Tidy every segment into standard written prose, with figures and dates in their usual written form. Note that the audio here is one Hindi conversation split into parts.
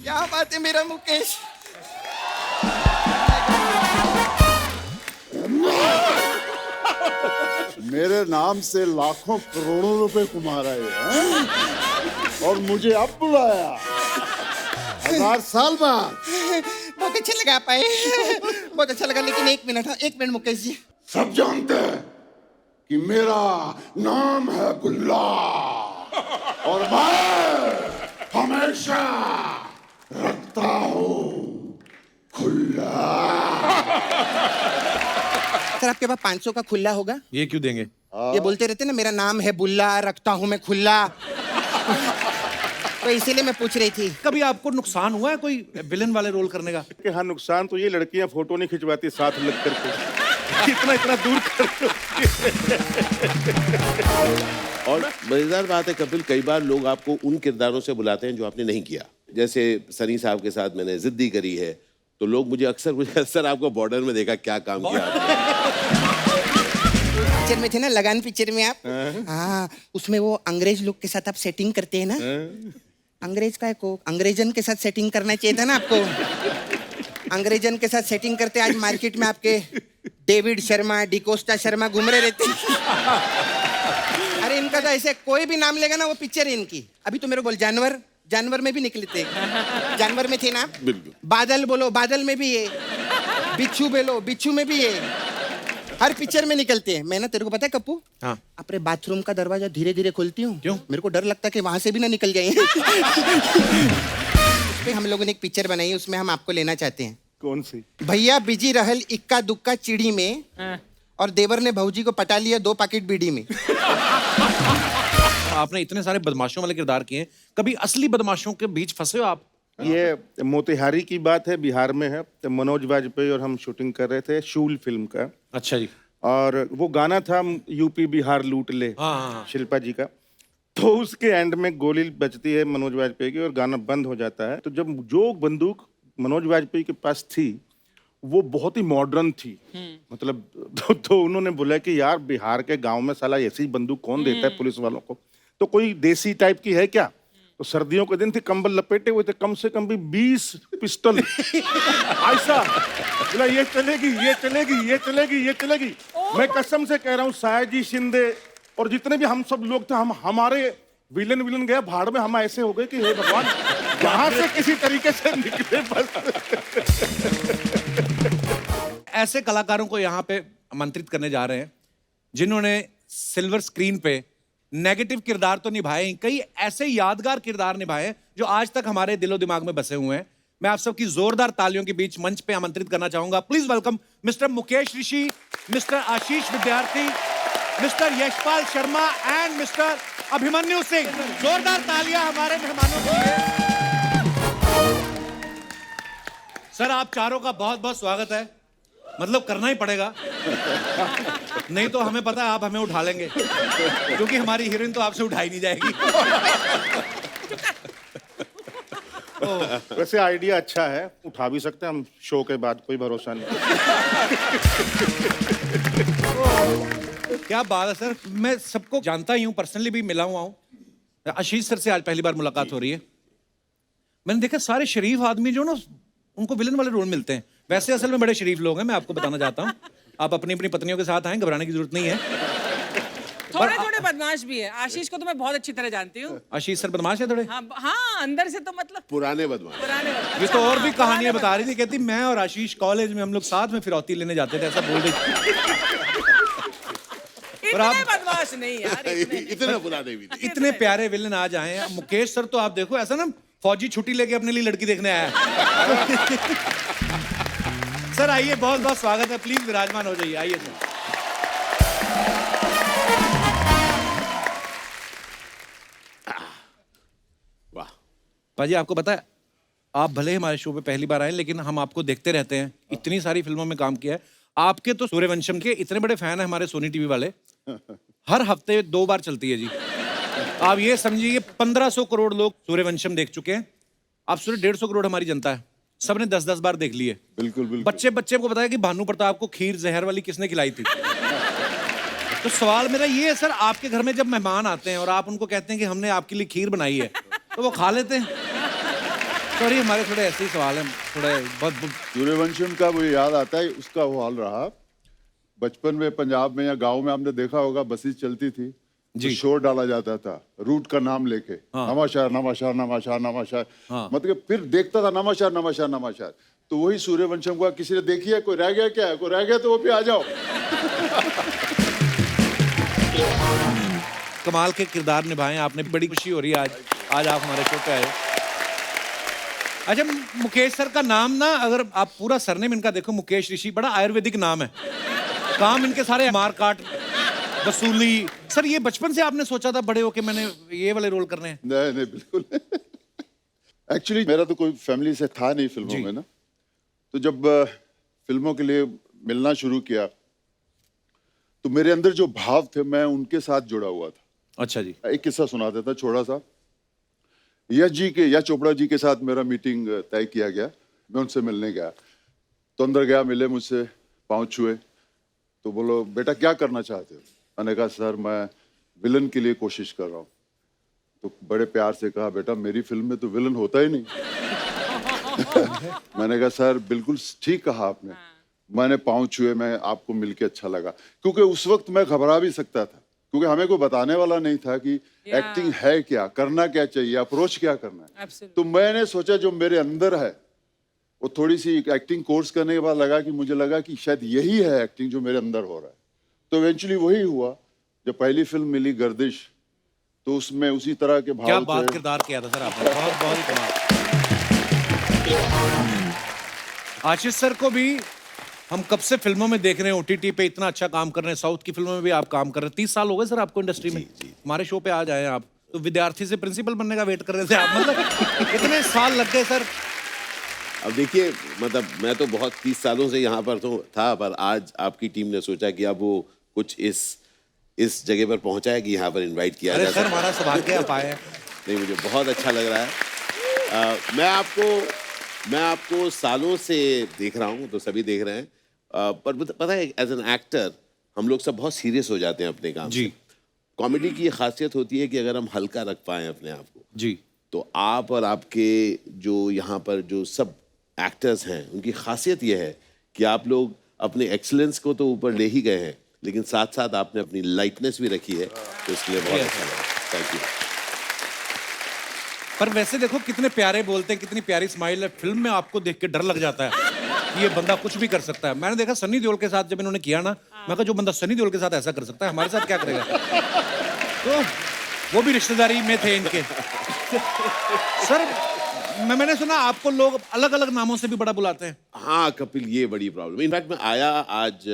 क्या बात है मेरा मुकेश। मेरे नाम से लाखों करोड़ों रुपए कमा रहे हैं और मुझे अब बुलाया 1000 साल बाद। बहुत अच्छा लगा पाए, बहुत अच्छा लगा। लेकिन एक मिनट मुकेश जी। सब जानते हैं कि मेरा नाम है बुल्ला और मैं हमेशा रखता हूँ खुला। सर आपके पास 500 का खुला होगा? ये क्यों देंगे? ये बोलते रहते ना मेरा नाम है बुल्ला, रखता हूँ मैं खुला। तो इसीलिए मैं पूछ रही थी। कभी आपको नुकसान हुआ है कोई विलन वाले रोल करने का? कि हाँ, नुकसान तो ये लड़कियां फोटो नहीं खिंचवाती साथ लग करके, इतना दूर कर। और मजेदार बात है कपिल, कई बार लोग आपको उन किरदारों से बुलाते हैं जो आपने नहीं किया। जैसे सनी साहब के साथ मैंने जिद्दी करी है, तो लोग मुझे अक्सर आपको बॉर्डर में देखा, क्या काम किया आपने? पिक्चर में थे ना, लगान पिक्चर में आप। हाँ, उसमें वो अंग्रेज लोग के साथ आप सेटिंग करते हैं ना। अंग्रेज का को अंग्रेजन के साथ सेटिंग करना चाहिए था ना आपको। अंग्रेजन के साथ सेटिंग करते आज मार्केट में आपके डेविड शर्मा, डिकोस्टा शर्मा घूम रहे रहते। अरे इनका तो ऐसे कोई भी नाम लेगा ना वो पिक्चर है इनकी। अभी तो मेरे बोल जानवर में भी निकले थे। जानवर में थे ना। बादल बोलो, बादल में भी है। बिच्छू बोलो, बिच्छू में भी है। हर पिक्चर में निकलते हैं। मैं ना, तेरे को पता है कप्पू, हाँ। अपने बाथरूम का दरवाजा धीरे धीरे खोलती हूँ। क्यों? मेरे को डर लगता है कि वहां से भी ना निकल जाए। उसपे हम लोगों ने एक पिक्चर बनाई है, उसमें हम आपको लेना चाहते हैं। कौन सी? भैया बिजी रहल इक्का दुक्का चिड़ी में, और देवर ने भौजी को पटा लिया 2 पैकेट बीड़ी में। आपने इतने सारे बदमाशों वाले किरदार किए, कभी असली बदमाशों के बीच फंसे हो आप? ये मोतिहारी की बात है, बिहार में है। तो मनोज वाजपेयी और हम शूटिंग कर रहे थे शूल फिल्म का। अच्छा जी। और वो गाना था यूपी बिहार लूट ले, हाँ। शिल्पा जी का। तो उसके एंड में गोली बजती है मनोज वाजपेयी की और गाना बंद हो जाता है। तो जब जो बंदूक मनोज वाजपेयी के पास थी वो बहुत ही मॉडर्न थी, मतलब तो उन्होंने बोला कि यार बिहार के गांव में साला ऐसी बंदूक कौन देता है पुलिस वालों को, तो कोई देसी टाइप की है क्या। तो सर्दियों के दिन थे, कंबल लपेटे हुए थे, कम से कम भी 20 पिस्टल ऐसा बोला, ये चलेगी ये चलेगी ये चलेगी ये चलेगी। मैं कसम से कह रहा हूँ, सायाजी शिंदे और जितने भी हम सब लोग थे, हम हमारे विलन गया भाड़ में, हम ऐसे हो गए कि हे भगवान यहाँ से किसी तरीके से निकले बस। ऐसे कलाकारों को यहाँ पे आमंत्रित करने जा रहे हैं जिन्होंने सिल्वर स्क्रीन पे नेगेटिव किरदार तो निभाए, कई ऐसे यादगार किरदार निभाए जो आज तक हमारे दिलो दिमाग में बसे हुए हैं। मैं आप सबकी जोरदार तालियों के बीच मंच पे आमंत्रित करना चाहूंगा। Please welcome mister Mukesh Rishi, mister Ashish Vidyarthi, mister Yashpal Sharma and mister Abhimanyu Singh. जोरदार तालियां हमारे मेहमानों के लिए। सर आप चारों का बहुत बहुत स्वागत है, मतलब करना ही पड़ेगा, नहीं तो हमें पता है आप हमें उठा लेंगे, क्योंकि हमारी हीरोइन तो आपसे उठाई नहीं जाएगी। वैसे आइडिया अच्छा है, उठा भी सकते हैं हम शो के बाद, कोई भरोसा नहीं। क्या बात है सर, मैं सबको जानता ही हूँ, पर्सनली भी मिला हुआ हूँ। आशीष सर से आज पहली बार मुलाकात हो रही है। मैंने देखा सारे शरीफ आदमी जो ना उनको विलन वाले रोल मिलते हैं, वैसे असल में बड़े शरीफ लोग हैं, मैं आपको बताना चाहता हूँ। आप अपनी अपनी पत्नियों के साथ आए, घबराने की जरूरत नहीं है। थोड़े थोड़े बदमाश भी है। आशीष को तो मैं बहुत अच्छी तरह जानती हूँ। आशीष सर बदमाश है थोड़े? हाँ, अंदर से तो मतलब पुराने बदमाश। ये तो और भी कहानियां बता रही थी, कहती मैं और आशीष कॉलेज में हम लोग साथ में फिरौती लेने जाते थे, ऐसा बोल रही थी। इतने बदमाश नहीं यार, इतने पुराने भी नहीं। इतने प्यारे विलन आज आए हैं। मुकेश सर तो आप देखो ऐसा ना फौजी छुट्टी लेके अपने लिए लड़की देखने आया है। सर आइए, बहुत बहुत स्वागत है, प्लीज विराजमान हो जाइए, आइए सर। वाह पाजी, आपको पता है आप भले हमारे शो पे पहली बार आए, लेकिन हम आपको देखते रहते हैं, इतनी सारी फिल्मों में काम किया है। आपके तो सूर्यवंशम के इतने बड़े फैन है हमारे सोनी टीवी वाले, हर हफ्ते 2 बार चलती है जी। आप ये समझिए 1500 करोड़ लोग सूर्यवंशम देख चुके हैं। आप सोचिए 150 करोड़ हमारी जनता है, सबने 10-10 बार देख लिए। बिल्कुल बिल्कुल। बच्चे को बताया कि भानु प्रताप को खीर जहर वाली किसने खिलाई थी। तो सवाल मेरा ये है सर, आपके घर में जब मेहमान आते हैं और आप उनको कहते हैं कि हमने आपके लिए खीर बनाई है, तो वो खा लेते हैं? सॉरी हमारे थोड़े ऐसे ही सवाल हैं, थोड़े बहुत सूर्यवंशम का मुझे याद आता है, उसका वो हाल रहा। बचपन में पंजाब में या गांव में हमने देखा होगा, बसेस चलती थी जी। तो शोर डाला जाता था रूट का नाम लेके। हाँ। नवाशहर नवाशहर नवाशहर नवाशहर। हाँ। मतलब फिर देखता था नवाशहर नवाशहर नवाशहर। तो वही सूर्यवंशम का किसी ने देखी है, कोई रह गया क्या है, कोई रह गया तो वो भी आ जाओ। कमाल के किरदार निभाए आपने, बड़ी खुशी हो रही है आज आप हमारे शो पे आए। अच्छा मुकेश सर का नाम ना, अगर आप पूरा सरनेम इनका देखो, मुकेश ऋषि, बड़ा आयुर्वेदिक नाम है। काम इनके सारे मार काट, वसूली। सर ये बचपन से आपने सोचा था बड़े होके मैंने ये वाले रोल करने हैं? नहीं नहीं बिल्कुल। एक्चुअली मेरा तो कोई फैमिली से था नहीं फिल्मों में ना, तो जब फिल्मों के लिए मिलना शुरू किया तो मेरे अंदर जो भाव थे मैं उनके साथ जुड़ा हुआ था। अच्छा जी। एक किस्सा सुनाता था छोटा सा। यश चोपड़ा जी के साथ मेरा मीटिंग तय किया गया, मैं उनसे मिलने गया तो अंदर गया, मिले मुझसे, पाँव छुए तो बोलो बेटा क्या करना चाहते हो? मैंने कहा सर मैं विलन के लिए कोशिश कर रहा हूँ। तो बड़े प्यार से कहा बेटा मेरी फिल्म में तो विलन होता ही नहीं। मैंने कहा सर बिल्कुल ठीक कहा आपने। मैंने पाँव छुए, मैं आपको मिलके अच्छा लगा, क्योंकि उस वक्त मैं घबरा भी सकता था क्योंकि हमें कोई बताने वाला नहीं था कि एक्टिंग है क्या, करना क्या चाहिए, अप्रोच क्या करना है। तो मैंने सोचा जो मेरे अंदर है वो थोड़ी सी एक्टिंग कोर्स करने के बाद लगा कि मुझे लगा कि शायद यही है एक्टिंग जो मेरे अंदर हो रहा है। तो इवेंचुअली वही हुआ। जब पहली फिल्म मिली गर्दिश तो उसमें उसी तरह के भाव क्या थे। बात किरदार किया था सर आपने, बहुत बहुत ही कमाल। आशीष सर को भी हम कब से फिल्मों में देख रहे हैं, ओटीटी पे इतना अच्छा काम कर रहे हैं, साउथ की फिल्मों में भी आप काम कर रहे हैं। 30 साल हो गए सर आपको इंडस्ट्री में। हमारे शो पे आ जाए आप, तो विद्यार्थी से प्रिंसिपल बनने का वेट कर रहे थे आप, मतलब इतने साल लग गए सर। अब देखिए मतलब मैं तो बहुत 30 सालों से यहाँ पर तो था, पर आज आपकी टीम ने सोचा कि अब वो कुछ इस जगह पर पहुंचा है कि यहाँ पर इनवाइट किया अरे जा सर सकता हमारा सौभाग्य आप आए हैं। नहीं मुझे बहुत अच्छा लग रहा है। मैं आपको सालों से देख रहा हूँ, तो सभी देख रहे हैं, पर पता है एज एन एक्टर हम लोग सब बहुत सीरियस हो जाते हैं अपने काम जी। से। कॉमेडी की ये खासियत होती है कि अगर हम हल्का रख पाएं अपने आप को, जी। तो आप और आपके जो यहाँ पर जो सब एक्टर्स हैं उनकी खासियत ये है कि आप लोग अपने एक्सीलेंस को तो ऊपर ले ही गए हैं, लेकिन साथ साथ आपने अपनी लाइटनेस भी रखी है, तो इसके लिए बहुत अच्छा लगा। Thank you. पर वैसे देखो कितने प्यारे बोलते हैं, कितनी प्यारी स्माइल है, फिल्म में आपको देख के डर लग जाता है कि ये बंदा कुछ भी कर सकता है। मैंने देखा सनी देओल के साथ जब इन्होंने किया ना, मैं कहा जो बंदा सनी देओल के साथ ऐसा कर सकता है हमारे साथ क्या करेगा। तो वो भी रिश्तेदारी में थे इनके। सर मैंने सुना आपको लोग अलग अलग नामों से भी बड़ा बुलाते हैं। हाँ कपिल, ये बड़ी प्रॉब्लम। इनफैक्ट मैं आया आज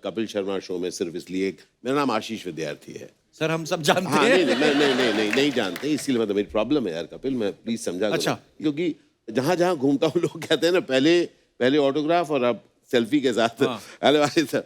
कपिल शर्मा शो में सिर्फ इसलिए, मेरा नाम आशीष विद्यार्थी है। सर हम सब जानते हाँ, हैं। नहीं जानते, इसीलिए मतलब मेरी प्रॉब्लम है यार कपिल, मैं प्लीज समझा करो। अच्छा। क्योंकि जहाँ जहाँ घूमता हूँ लोग कहते हैं ना पहले ऑटोग्राफ और अब सेल्फी के साथ। अरे भाई सर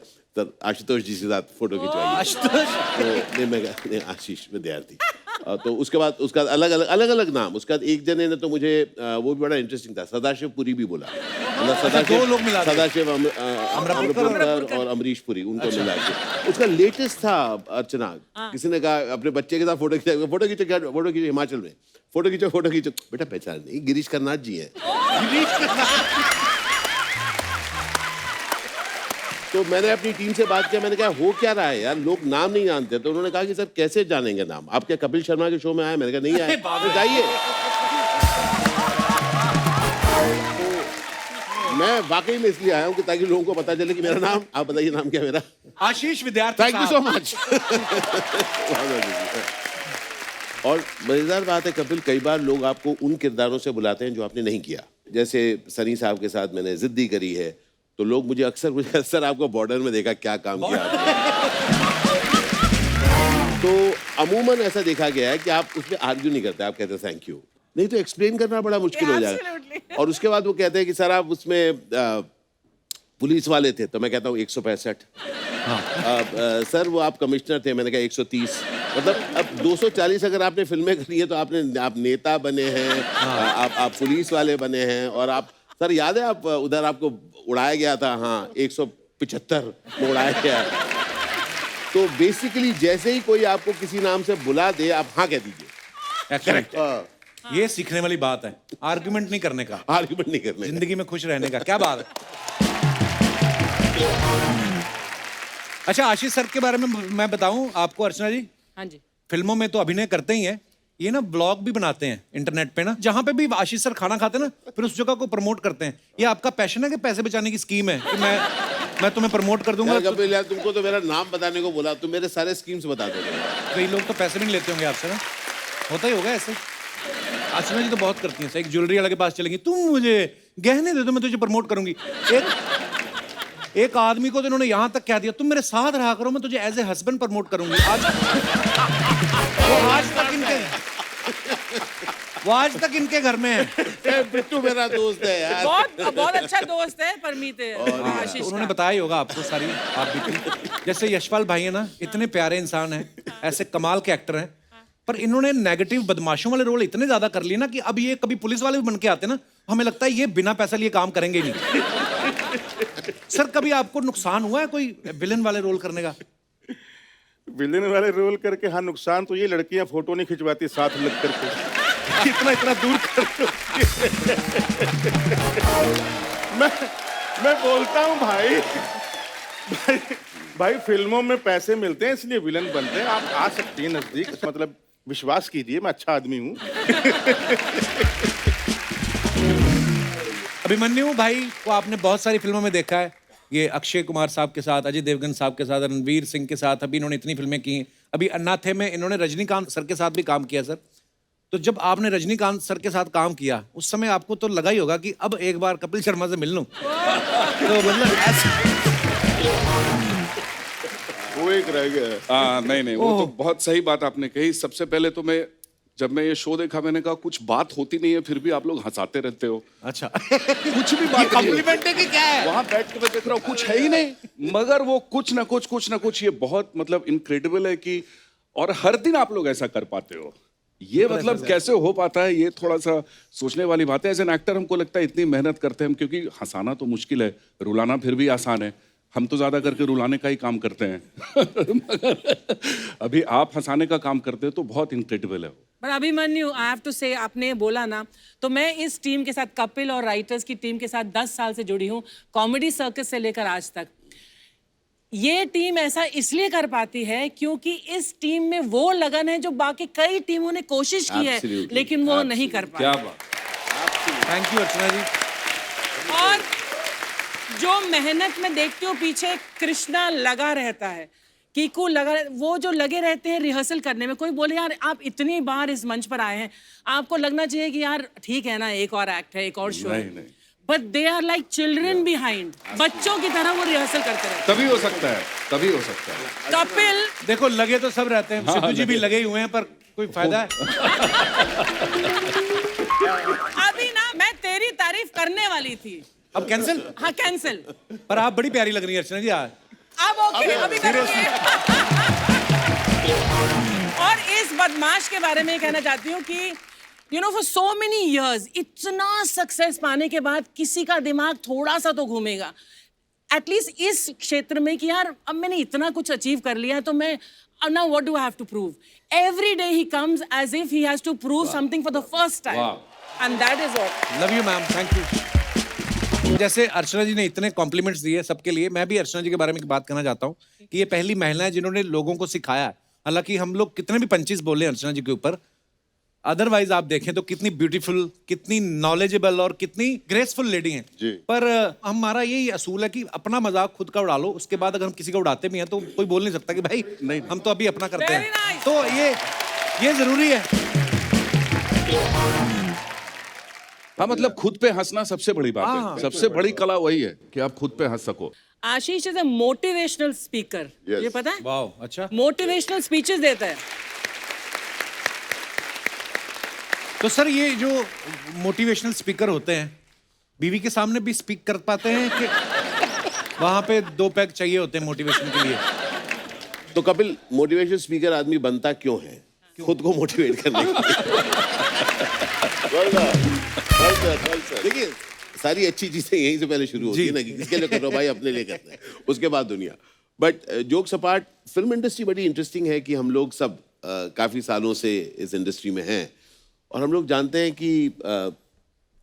आशुतोष जी के साथ फोटो खिंचवाइए। आशुतोष तो नहीं आशीष विद्यार्थी। तो उसके बाद अलग अलग नाम। उसके बाद एक जने ने तो मुझे वो भी बड़ा इंटरेस्टिंग था, सदाशिव पुरी भी बोला। मतलब दो लोग मिला दिए। सदाशिव अमृतपुर और अमरीश पुरी, उनको मिला के। उसका लेटेस्ट था अर्चना, किसी ने कहा अपने बच्चे के साथ फोटो खींचे हिमाचल में, फोटो खींचो। बेटा पहचान नहीं, गिरीश कर्नाड जी है। तो मैंने अपनी टीम से बात किया, मैंने कहा हो क्या रहा है यार, लोग नाम नहीं जानते। तो उन्होंने कहा कि सर कैसे जानेंगे नाम, आप क्या कपिल शर्मा के शो में आए? मैंने कहा नहीं आए। तो जाइए। तो मैं वाकई में इसलिए आया हूँ कि ताकि लोगों को पता चले कि मेरा नाम, आप बताइए नाम क्या मेरा? आशीष विद्यार्थी। Thank you so much. और मजेदार बात है कपिल, कई बार लोग आपको उन किरदारों से बुलाते हैं जो आपने नहीं किया। जैसे सनी साहब के साथ मैंने जिद्दी करी है, तो लोग मुझे अक्सर सर आपको बॉर्डर में देखा, क्या काम किया आपने? तो अमूमन ऐसा देखा गया है कि आप उसमें आर्ग्यू नहीं करते, आप कहते हैं थैंक यू, नहीं तो एक्सप्लेन करना बड़ा मुश्किल हो जाएगा। और उसके बाद वो कहते हैं कि सर आप उसमें पुलिस वाले थे, तो मैं कहता हूँ 165। सर वो आप कमिश्नर थे, मैंने कहा 130। मतलब अब 240 अगर आपने फिल्में करी है तो आप नेता बने हैं, आप पुलिस वाले बने हैं, और आप सर याद है आप उधर आपको उड़ाया गया था, हाँ 175 में उड़ाया गया। तो बेसिकली जैसे ही कोई आपको किसी नाम से बुला दे, आप हाँ कह दीजिए। करेक्ट। ये सीखने वाली बात है, आर्गुमेंट नहीं करने का, आर्गुमेंट नहीं करने का। जिंदगी में खुश रहने का। क्या बात है। अच्छा, आशीष सर के बारे में मैं बताऊं आपको अर्चना जी, हाँ जी। फिल्मों में तो अभिनय करते ही हैं, ये ना ब्लॉग भी बनाते हैं इंटरनेट पे ना, जहां पे भी आशीष सर खाना खाते हैं ना, फिर उस जगह को प्रमोट करते हैं। ये आपका पैशन है कि पैसे बचाने की स्कीम है कि मैं तुम्हें प्रमोट कर दूंगा? यार कपिल यार, तुमको तो मेरा नाम बताने को बोला, तुम मेरे सारे स्कीम्स बता दो। कई लोग तो पैसे भी नहीं लेते होंगे आपसे ना, होता ही होगा ऐसे। अर्चना जी तो बहुत करती हैं, एक ज्वेलरी वाले के पास चलेंगी, तुम मुझे गहने दे दो, मैं तुझे प्रमोट करूंगी। एक आदमी को तो इन्होंने यहां तक कह दिया, तुम मेरे साथ रहा करो, मैं तुझे एज ए हस्बैंड प्रमोट करूंगी। वो आज तक इनके घर में है। बिट्टू मेरा दोस्त है यार, बहुत अच्छा दोस्त है परमीत आशीष तो उन्होंने का। बताया ही होगा आपको सारी आप भी। जैसे यशपाल भाई है ना, इतने प्यारे इंसान हैं, ऐसे कमाल के एक्टर हैं, पर इन्होंने नेगेटिव बदमाशों वाले रोल इतने ज्यादा कर लिए ना कि अब ये कभी पुलिस वाले भी बन के आते ना, हमें लगता है ये बिना पैसा लिए काम करेंगे ही नहीं। सर कभी आपको नुकसान हुआ है कोई विलन वाले रोल करने का? विलेन वाले रोल करके हाँ, नुकसान तो ये लड़कियां फोटो नहीं खिंचवाती साथ लग करके, इतना दूर कर। मैं बोलता हूँ भाई फिल्मों में पैसे मिलते हैं इसलिए विलन बनते हैं। आप आ सकती हैं नजदीक, मतलब विश्वास कीजिए मैं अच्छा आदमी हूँ। अभिमन्यु भाई को आपने बहुत सारी फिल्मों में देखा है, ये अक्षय कुमार साहब के साथ, अजय देवगन साहब के साथ, रणवीर सिंह के साथ, अभी इन्होंने इतनी फिल्में की। अभी अन्नाथे में इन्होंने रजनीकांत सर के साथ भी काम किया। सर तो जब आपने रजनीकांत सर के साथ काम किया उस समय आपको तो लगा ही होगा कि अब एक बार कपिल शर्मा से मिल लूं। तो मतलब ऐसा वो एक रह गया है। नहीं वो तो बहुत सही बात आपने कही। सबसे पहले तो जब मैं ये शो देखा, मैंने कहा कुछ बात होती नहीं है फिर भी आप लोग हंसाते रहते हो। अच्छा कुछ भी बात कॉम्प्लीमेंट है कि क्या है? वहां बैठ के मैं देख रहा हूँ कुछ है ही नहीं, मगर वो कुछ ना कुछ ये बहुत मतलब इनक्रेडिबल है कि, और हर दिन आप लोग ऐसा कर पाते हो। ये मतलब कैसे हो पाता है, ये थोड़ा सा सोचने वाली बात है। एज एन एक्टर हमको लगता है इतनी मेहनत करते हैं हम, क्योंकि हंसाना तो मुश्किल है, रुलाना फिर भी आसान है। हम तो ज्यादा करके रुलाने का ही काम करते हैं। मगर अभी आप हंसाने का काम करते हो तो बहुत इनक्रेडिबल है। पर अभिमन्यु, आई हैव टू से, आपने बोला ना, तो मैं इस टीम के साथ, कपिल और राइटर्स की टीम के साथ 10 साल से जुड़ी हूँ, कॉमेडी सर्कस से लेकर आज तक। ये टीम ऐसा इसलिए कर पाती है क्योंकि इस टीम में वो लगन है जो बाकी कई टीमों ने कोशिश की है लेकिन वो नहीं कर पाई। क्या बात, थैंक यू अर्चना जी। और जो मेहनत में देखती हूँ पीछे कृष्णा लगा रहता है, कीकू लगा, वो जो लगे रहते हैं रिहर्सल करने में। कोई बोले यार आप इतनी बार इस मंच पर आए हैं, आपको लगना चाहिए कि यार ठीक है ना, एक और एक्ट है, एक और शो है, but they are like children behind. बच्चों की तरह वो रिहर्सल करते रहते हैं। तभी हो सकता है, तभी हो सकता है। कपिल देखो लगे तो सब रहते हैं, सिद्धू जी भी लगे ही हुए हैं, पर कोई फायदा है? अभी ना मैं तेरी तारीफ करने वाली थी, अब कैंसिल? हाँ कैंसिल। पर आप बड़ी प्यारी लग रही है अर्चना जी आज। अब ओके, अभी करेंगे। और इस बदमाश के बारे में कहना चाहती हूँ कि you know for so many years इतना सक्सेस पाने के बाद किसी का दिमाग थोड़ा सा तो घूमेगा एटलीस्ट इस क्षेत्र में कि यार अब मैंने इतना कुछ अचीव कर लिया है तो मैं now what do I have to prove? Every day he comes as if he has to prove something for the first time. And that is what. Love you ma'am, thank you. जैसे अर्चना जी ने इतने कॉम्प्लीमेंट्स दिए सबके लिए, मैं भी अर्चना जी के बारे में एक बात कहना चाहता हूँ कि ये पहली महिला है जिन्होंने लोगों को सिखाया है। हालांकि हम लोग कितने भी पंचीज बोले अर्चना जी के ऊपर, अदरवाइज आप देखें तो कितनी ब्यूटीफुल, कितनी नॉलेजेबल और कितनी ग्रेसफुल लेडी हैं। पर हमारा यही असूल है कि अपना मजाक खुद का उड़ा लो, उसके बाद अगर हम किसी का उड़ाते भी हैं तो कोई बोल नहीं सकता कि भाई नहीं, हम तो अभी अपना करते हैं। nice. तो ये जरूरी है। हाँ मतलब खुद पे हंसना सबसे बड़ी बात है, सबसे बड़ी कला वही है कि आप खुद पे हंस सको। आशीष इज अ मोटिवेशनल स्पीकर, ये पता है? वाह, अच्छा। मोटिवेशनल स्पीचेस देता है। तो सर ये जो मोटिवेशनल स्पीकर होते हैं बीवी के सामने भी स्पीक कर पाते हैं कि वहां पे 2 पैग चाहिए होते हैं मोटिवेशन के लिए? तो कपिल, मोटिवेशन स्पीकर आदमी बनता क्यों है? खुद को मोटिवेट करने के लिए। देखिए सारी अच्छी चीजें यहीं से पहले शुरू होती है ना, कि किसके लिए कर रहे हो भाई, अपने लिए करते हैं, उसके बाद दुनिया। But jokes apart, film industry बड़ी इंटरेस्टिंग है कि हम लोग सब काफी सालों से इस इंडस्ट्री में हैं और हम लोग जानते हैं कि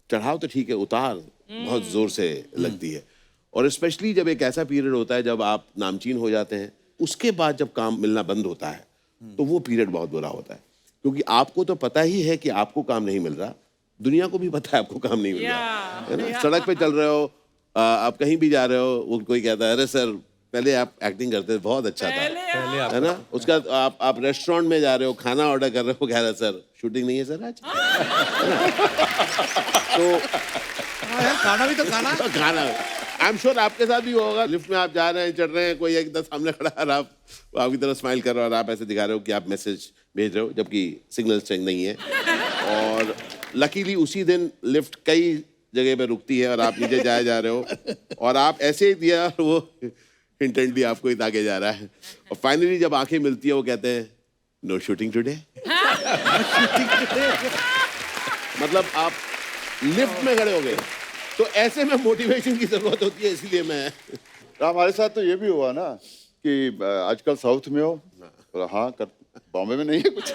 चढ़ाव तो ठीक है, उतार बहुत जोर से लगती है। और स्पेशली जब एक ऐसा पीरियड होता है जब आप नामचीन हो जाते हैं, उसके बाद जब काम मिलना बंद होता है तो वो पीरियड बहुत बुरा होता है, क्योंकि आपको तो पता ही है कि आपको काम नहीं मिल रहा, दुनिया को भी पता है आपको काम नहीं मिल रहा है ना। सड़क पे चल रहे हो, आप कहीं भी जा रहे हो, वो कोई कहता है अरे सर पहले आप एक्टिंग करते थे, बहुत अच्छा था, है ना। उसका आप रेस्टोरेंट में जा रहे हो, खाना ऑर्डर कर रहे हो, कह रहे सर शूटिंग नहीं है सर आज, है ना? तो खाना भी तो खाना खाना आई एम श्योर आपके साथ भी होगा। लिफ्ट में आप जा रहे हैं, चढ़ रहे हैं, कोई एकदम सामने खड़ा है और आप आपकी तरफ स्माइल कर रहे हो और आप ऐसे दिखा रहे हो कि आप मैसेज भेज रहे हो, जबकि सिग्नल स्ट्रेंथ नहीं है। और लकीली उसी दिन लिफ्ट कई जगह पे रुकती है और आप नीचे जाए जा रहे हो और आप ऐसे ही दिया, वो इंटेंटली आपको ही ताके जा रहा है। और फाइनली जब आंखें मिलती है वो कहते हैं नो शूटिंग टुडे। मतलब आप लिफ्ट में खड़े हो गए। तो ऐसे में मोटिवेशन की जरूरत होती है, इसलिए मैं हमारे साथ तो ये भी हुआ ना कि आजकल साउथ में हो, हाँ बॉम्बे में नहीं है कुछ।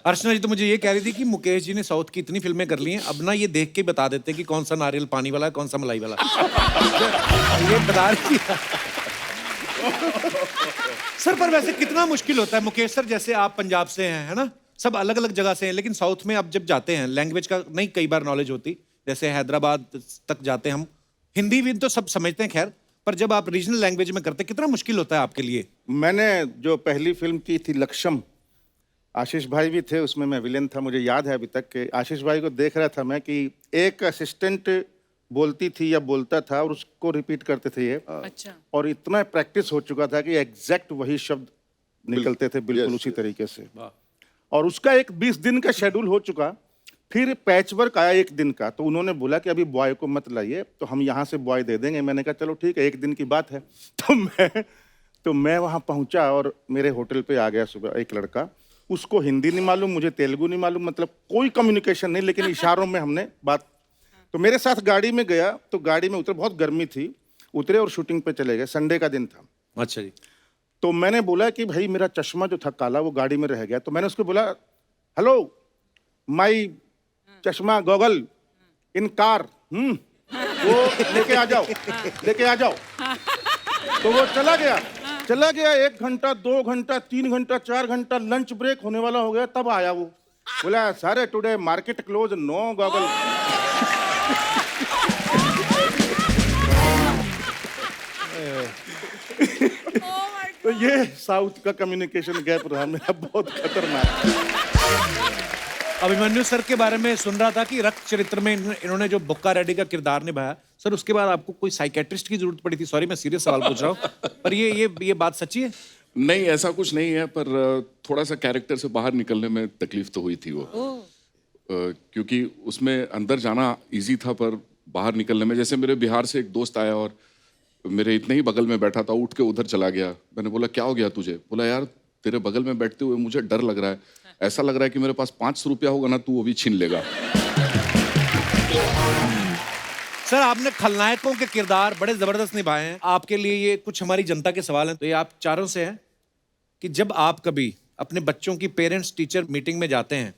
अर्चना जी तो मुझे ये कह रही थी कि मुकेश जी ने साउथ की इतनी फिल्में कर ली हैं, अब ना ये देख के बता देते कि कौन सा नारियल पानी वाला है, कौन सा मलाई वाला। ये बता रही थी। सर पर वैसे कितना मुश्किल होता है, मुकेश सर जैसे आप पंजाब से हैं, है ना, सब अलग अलग जगह से हैं, लेकिन साउथ में आप जब जाते हैं लैंग्वेज का नहीं कई बार नॉलेज होती, जैसे हैदराबाद तक जाते हैं हम, हिंदी भी तो सब समझते हैं खैर, पर जब आप रीजनल लैंग्वेज में करते हैं कितना मुश्किल होता है आपके लिए? मैंने जो पहली फिल्म की थी लक्ष्म, आशीष भाई भी थे उसमें, मैं विलेन था। मुझे याद है अभी तक कि आशीष भाई को देख रहा था मैं कि एक असिस्टेंट बोलती थी या बोलता था और उसको रिपीट करते थे ये, अच्छा। और इतना प्रैक्टिस हो चुका था कि एग्जैक्ट वही शब्द निकलते थे बिल्कुल उसी तरीके से। और उसका एक 20 दिन का शेड्यूल हो चुका। फिर पैच वर्क आया 1 दिन का, तो उन्होंने बोला कि अभी बॉय को मत लाइए, तो हम यहाँ से बॉय दे देंगे। मैंने कहा चलो ठीक है, 1 दिन की बात है। तो मैं वहाँ पहुँचा और मेरे होटल पे आ गया सुबह एक लड़का, उसको हिंदी नहीं मालूम, मुझे तेलुगु नहीं मालूम, मतलब कोई कम्युनिकेशन नहीं, लेकिन इशारों में हमने बात। तो मेरे साथ गाड़ी में गया, तो गाड़ी में उतरे, बहुत गर्मी थी, उतरे और शूटिंग पे चले गए। संडे का दिन था। अच्छा जी। तो मैंने बोला कि भाई मेरा चश्मा जो था काला वो गाड़ी में रह गया। तो मैंने उसको बोला हेलो माई चश्मा गॉगल इन कार, वो लेके आ जाओ, लेके आ जाओ। तो वो चला गया 1 घंटा 2 घंटा 3 घंटा 4 घंटा, लंच ब्रेक होने वाला हो गया, तब आया वो। बोला सारे today market close, no goggle. तो ये साउथ का कम्युनिकेशन गैप रहा मेरा बहुत खतरनाक। अभिमन्यु सर के बारे में सुन रहा था कि रक्त चरित्र में इन्होंने जो बुक्का रेड्डी का किरदार निभाया, सर उसके बाद आपको कोई साइकेट्रिस्ट की जरूरत पड़ी थी? सॉरी मैं सीरियस सवाल पूछ रहा हूँ, पर ये बात सच्ची है? नहीं, ऐसा कुछ नहीं है, पर थोड़ा सा कैरेक्टर से बाहर निकलने में तकलीफ तो हुई थी वो। क्योंकि उसमें अंदर जाना इजी था, पर बाहर निकलने में, जैसे मेरे बिहार से एक दोस्त आया और मेरे इतने ही बगल में बैठा था, उठ के उधर चला गया। मैंने बोला क्या हो गया तुझे? बोला यार तेरे बगल में बैठते हुए मुझे डर लग रहा है, ऐसा लग रहा है कि मेरे पास 500 रुपया होगा ना, तू वो भी छीन लेगा। सर आपने खलनायकों के किरदार बड़े जबरदस्त निभाए हैं। आपके लिए ये कुछ हमारी जनता के सवाल हैं, तो ये आप चारों से हैं कि जब आप कभी अपने बच्चों की पेरेंट्स टीचर मीटिंग में जाते हैं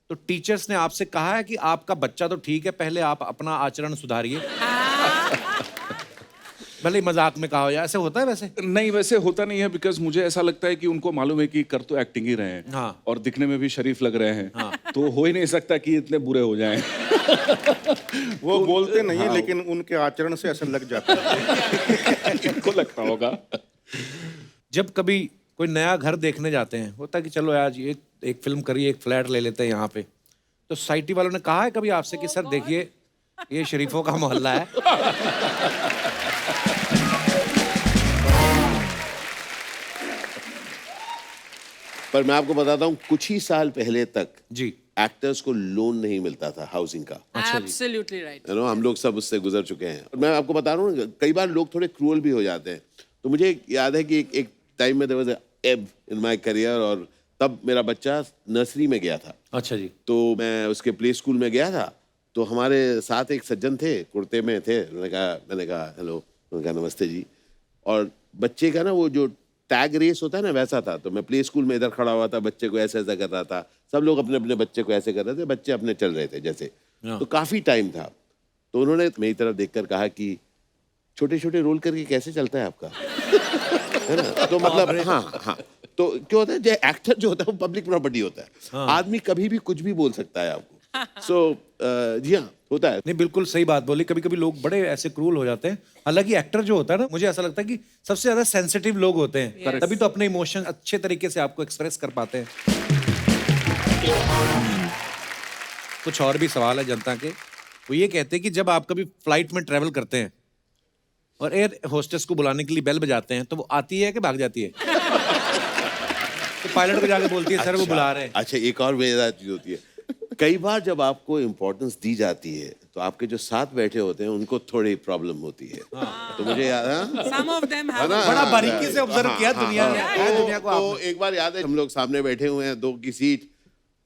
तो टीचर्स ने आपसे कहा है कि आपका बच्चा तो ठीक है, पहले आप अपना आचरण सुधारिए? भले ही मजाक में कहा हो, या ऐसे होता है? वैसे नहीं, वैसे होता नहीं है, बिकॉज मुझे ऐसा लगता है कि उनको मालूम है कि कर तो एक्टिंग ही रहे हैं, हाँ। और दिखने में भी शरीफ लग रहे हैं, हाँ। तो हो ही नहीं सकता कि इतने बुरे हो जाएं। वो बोलते नहीं है, लेकिन उनके आचरण से ऐसा लग जाता है। इनको लगता होगा। जब कभी कोई नया घर देखने जाते हैं, होता है कि चलो आज ये एक फिल्म करिए, एक फ्लैट ले लेते हैं यहाँ पे, तो सोसाइटी वालों ने कहा है कभी आपसे कि सर देखिए ये शरीफों का मोहल्ला है? पर मैं आपको बताता हूँ, कुछ ही साल पहले तक जी एक्टर्स को लोन नहीं मिलता था हाउसिंग का। Absolutely right. यू नो, हम लोग सब उससे गुजर चुके हैं। और मैं आपको बता रहा हूँ, कई बार लोग थोड़े क्रूअल भी हो जाते हैं। तो मुझे याद है कि एक टाइम में देयर वाज अ एब इन माय करियर, और तब मेरा बच्चा नर्सरी में गया था। अच्छा जी। तो मैं उसके प्ले स्कूल में गया था, तो हमारे साथ एक सज्जन थे, कुर्ते में थे। मैंने कहा हेलो, उन्होंने कहा नमस्ते जी। और बच्चे का ना वो जो टैग रेस होता है ना, वैसा था। तो मैं प्ले स्कूल में इधर खड़ा हुआ था, बच्चे को ऐसे ऐसा कर रहा था, सब लोग अपने अपने बच्चे को ऐसे कर रहे थे, बच्चे अपने चल रहे थे जैसे। तो काफी टाइम था। तो उन्होंने मेरी तरफ देखकर कहा कि छोटे छोटे रोल करके कैसे चलता है आपका, है ना? तो मतलब हाँ हाँ, तो क्या होता है, जो एक्टर जो होता है वो पब्लिक प्रॉपर्टी होता है। आदमी कभी भी कुछ भी बोल सकता है आपको। सो जी हाँ, होता है। नहीं, बिल्कुल सही बात बोली। कभी कभी लोग बड़े ऐसे क्रूल हो जाते हैं। हालांकि एक्टर जो होता है ना, मुझे ऐसा लगता है कि सबसे ज्यादा सेंसिटिव लोग होते हैं, तभी तो अपने इमोशन अच्छे तरीके से आपको एक्सप्रेस कर पाते हैं। कुछ और भी सवाल है जनता के। वो ये कहते हैं कि जब आप कभी फ्लाइट में ट्रेवल करते हैं और एयर होस्टेस को बुलाने के लिए बेल बजाते हैं, तो वो आती है कि भाग जाती है? तो पायलट को जाके बोलती है सर वो बुला रहे हैं। अच्छा, एक और मजेदार चीज होती है, कई बार जब आपको इम्पोर्टेंस दी जाती है तो आपके जो साथ बैठे होते हैं उनको थोड़ी प्रॉब्लम होती है। तो मुझे याद है, Some of them have बड़ा बारीकी से ऑब्जर्व किया दुनिया ने, दुनिया को तो आपने। एक बार याद है, हम लोग सामने बैठे हुए हैं 2 की सीट,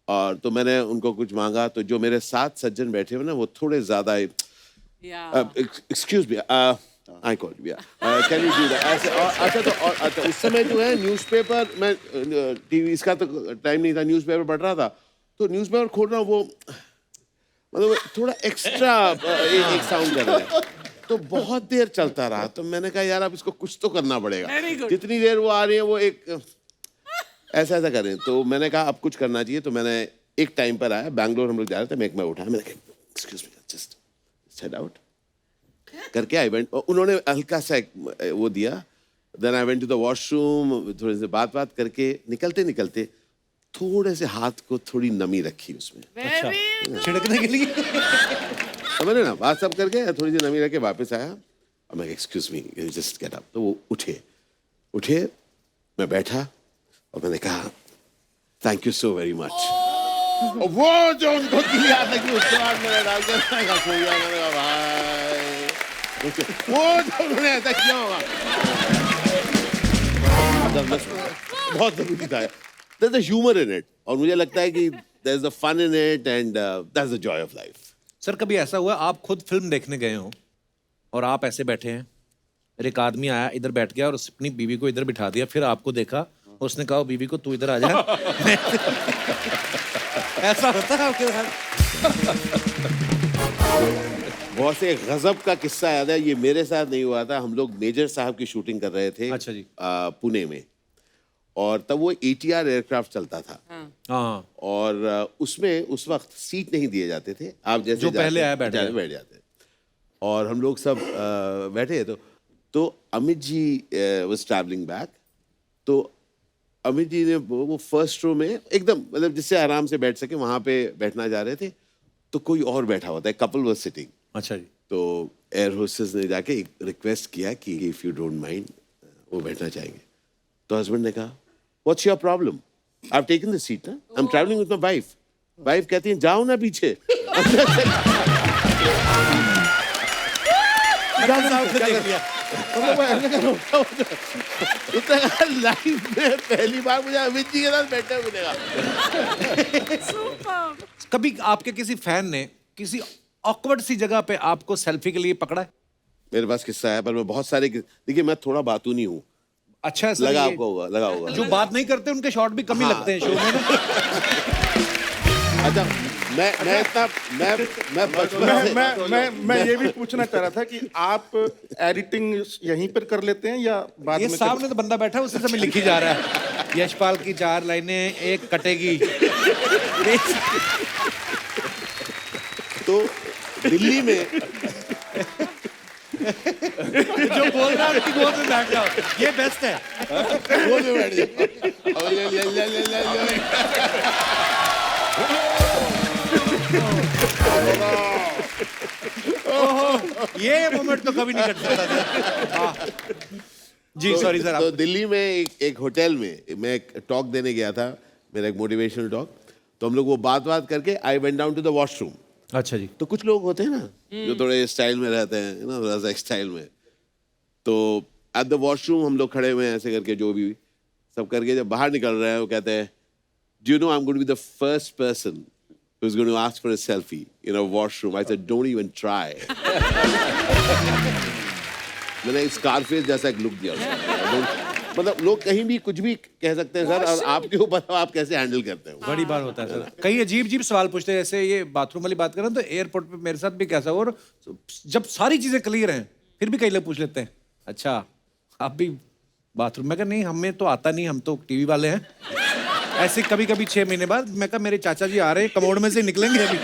और तो मैंने उनको कुछ मांगा, तो जो मेरे साथ सज्जन बैठे हुए ना वो थोड़े ज्यादा excuse me, I call you, can you do that ऐसे। और अच्छा, तो और अच्छा, उस समय जो है न्यूज़पेपर, मैं टीवी इसका तो टाइम नहीं था, न्यूज़पेपर पढ़ रहा था, तो न्यूज़पेपर खोल रहा हूँ, वो मतलब थोड़ा एक्स्ट्रा एक साउंड कर रहा है, तो बहुत देर चलता रहा। तो मैंने कहा यार अब इसको कुछ तो करना पड़ेगा। जितनी देर वो आ रही है वो एक ऐसा ऐसा कर रहे हैं, तो मैंने कहा अब कुछ करना चाहिए। तो मैंने एक टाइम पर आया, बैंगलोर हम लोग जा रहे थे, मैं उठाया, मैंने कहा excuse me, just set out करके आई वेंट। उन्होंने हल्का सा वो दिया, then I went to the washroom, थोड़ी सी बात करके निकलते निकलते थोड़े से हाथ को थोड़ी नमी रखी उसमें, छिड़कने के लिए। समझ ना, बात सब करके थोड़ी सी नमी रख के वापस आया, और मैं excuse me just get up. तो वो उठे, मैं बैठा और मैंने कहा thank you so very much. वो जो उनको किया था कि उसके बाद मैंने डाल के मैंने कहा भाई, वो जो उन्होंने ऐसा किया होगा बहुत जरूरी था। There's a humor in it, और मुझे लगता है कि there's a fun in it, and that's the joy of life. Sir कभी ऐसा हुआ आप खुद फिल्म देखने गए हो और आप ऐसे बैठे हैं, फिर एक आदमी आया इधर बैठ गया और उसने अपनी बीवी को इधर बिठा दिया, फिर आपको देखा, उसने कहा बीवी को तू इधर आ जा। ऐसा होता है आपके साथ? बहुत से गजब का किस्सा याद है, ये मेरे साथ नहीं हुआ था। हम लोग मेजर साहब की शूटिंग कर रहे थे, अच्छा जी, पुणे में, और तब वो ATR एयरक्राफ्ट चलता था। हाँ, और उसमें उस वक्त सीट नहीं दिए जाते थे, आप जैसे जो पहले आया बैठ जाते। और हम लोग सब बैठे, तो Amit ji was travelling back. तो अमित जी ने वो फर्स्ट रो में एकदम मतलब जिससे आराम से बैठ सके वहां पे बैठना जा रहे थे, तो कोई और बैठा होता है, कपल वाज सिटिंग। अच्छा जी। तो एयर होस्टेस ने जाके एक रिक्वेस्ट किया कि इफ यू डोंट माइंड वो बैठना चाहेंगे। तो हस्बैंड ने कहा what's your problem, I have taken the seat ना, I am travelling with my wife. Wife कहती है जाओ ना पीछे। लाइफ में पहली बार मुझे अमित जी के साथ बैठे मिलेगा। कभी आपके किसी फैन ने किसी ऑकवर्ड सी जगह पे आपको सेल्फी के लिए पकड़ा है? मेरे पास किस्सा है, पर मैं बहुत सारे, देखिए मैं थोड़ा बातूनी हूँ। अच्छा, लगा आपको होगा, लगा होगा। जो बात नहीं करते उनके शॉट भी कम ही लगते हैं शो में ना। अच्छा, मैं इतना बचपन से मैं ये भी पूछना चाह रहा था कि आप एडिटिंग यहीं पर कर लेते हैं या बाद ये में? सामने तो बंदा बैठा है, उसी समय लिखी जा रहा है यशपाल की 4 लाइनें एक कटेगी। तो दिल्ली में जो बोल रहा है उसकी गोद में बैठ जाओ, ये बेस्ट है। गोद में बैठ जाओ। ये मोमेंट तो कभी नहीं कट सकता था। जी सॉरी सर। तो दिल्ली में एक होटल में मैं एक टॉक देने गया था, मेरा एक मोटिवेशनल टॉक। तो हम लोग वो बात करके I went down to the washroom. अच्छा जी। तो कुछ लोग होते हैं ना जो थोड़े स्टाइल में रहते हैं ना, थोड़ा सा स्टाइल में। तो एट द वॉशरूम हम लोग खड़े हुए हैं ऐसे करके, जो भी सब करके जब बाहर निकल रहे हैं वो कहते हैं do you know I am going to be the first person who is going to ask for a selfie in a washroom. I said don't even try. मैंने स्कारफेस जैसा एक लुक दिया उसको। मतलब लोग कहीं भी कुछ भी कह सकते हैं सर, और आपके ऊपर आप कैसे हैंडल करते हैं? बड़ी बार होता है सर, कई अजीब अजीब सवाल पूछते हैं। जैसे ये बाथरूम वाली बात करें तो एयरपोर्ट पे मेरे साथ भी कैसा हुआ, और जब सारी चीजें क्लियर हैं फिर भी कई लोग पूछ लेते हैं, अच्छा आप भी बाथरूम? मैं कहा नहीं, हमें तो आता नहीं, हम तो टीवी वाले हैं। ऐसे कभी कभी 6 महीने बाद मैं कहा मेरे चाचा जी आ रहे हैं, कमोड में से निकलेंगे अभी।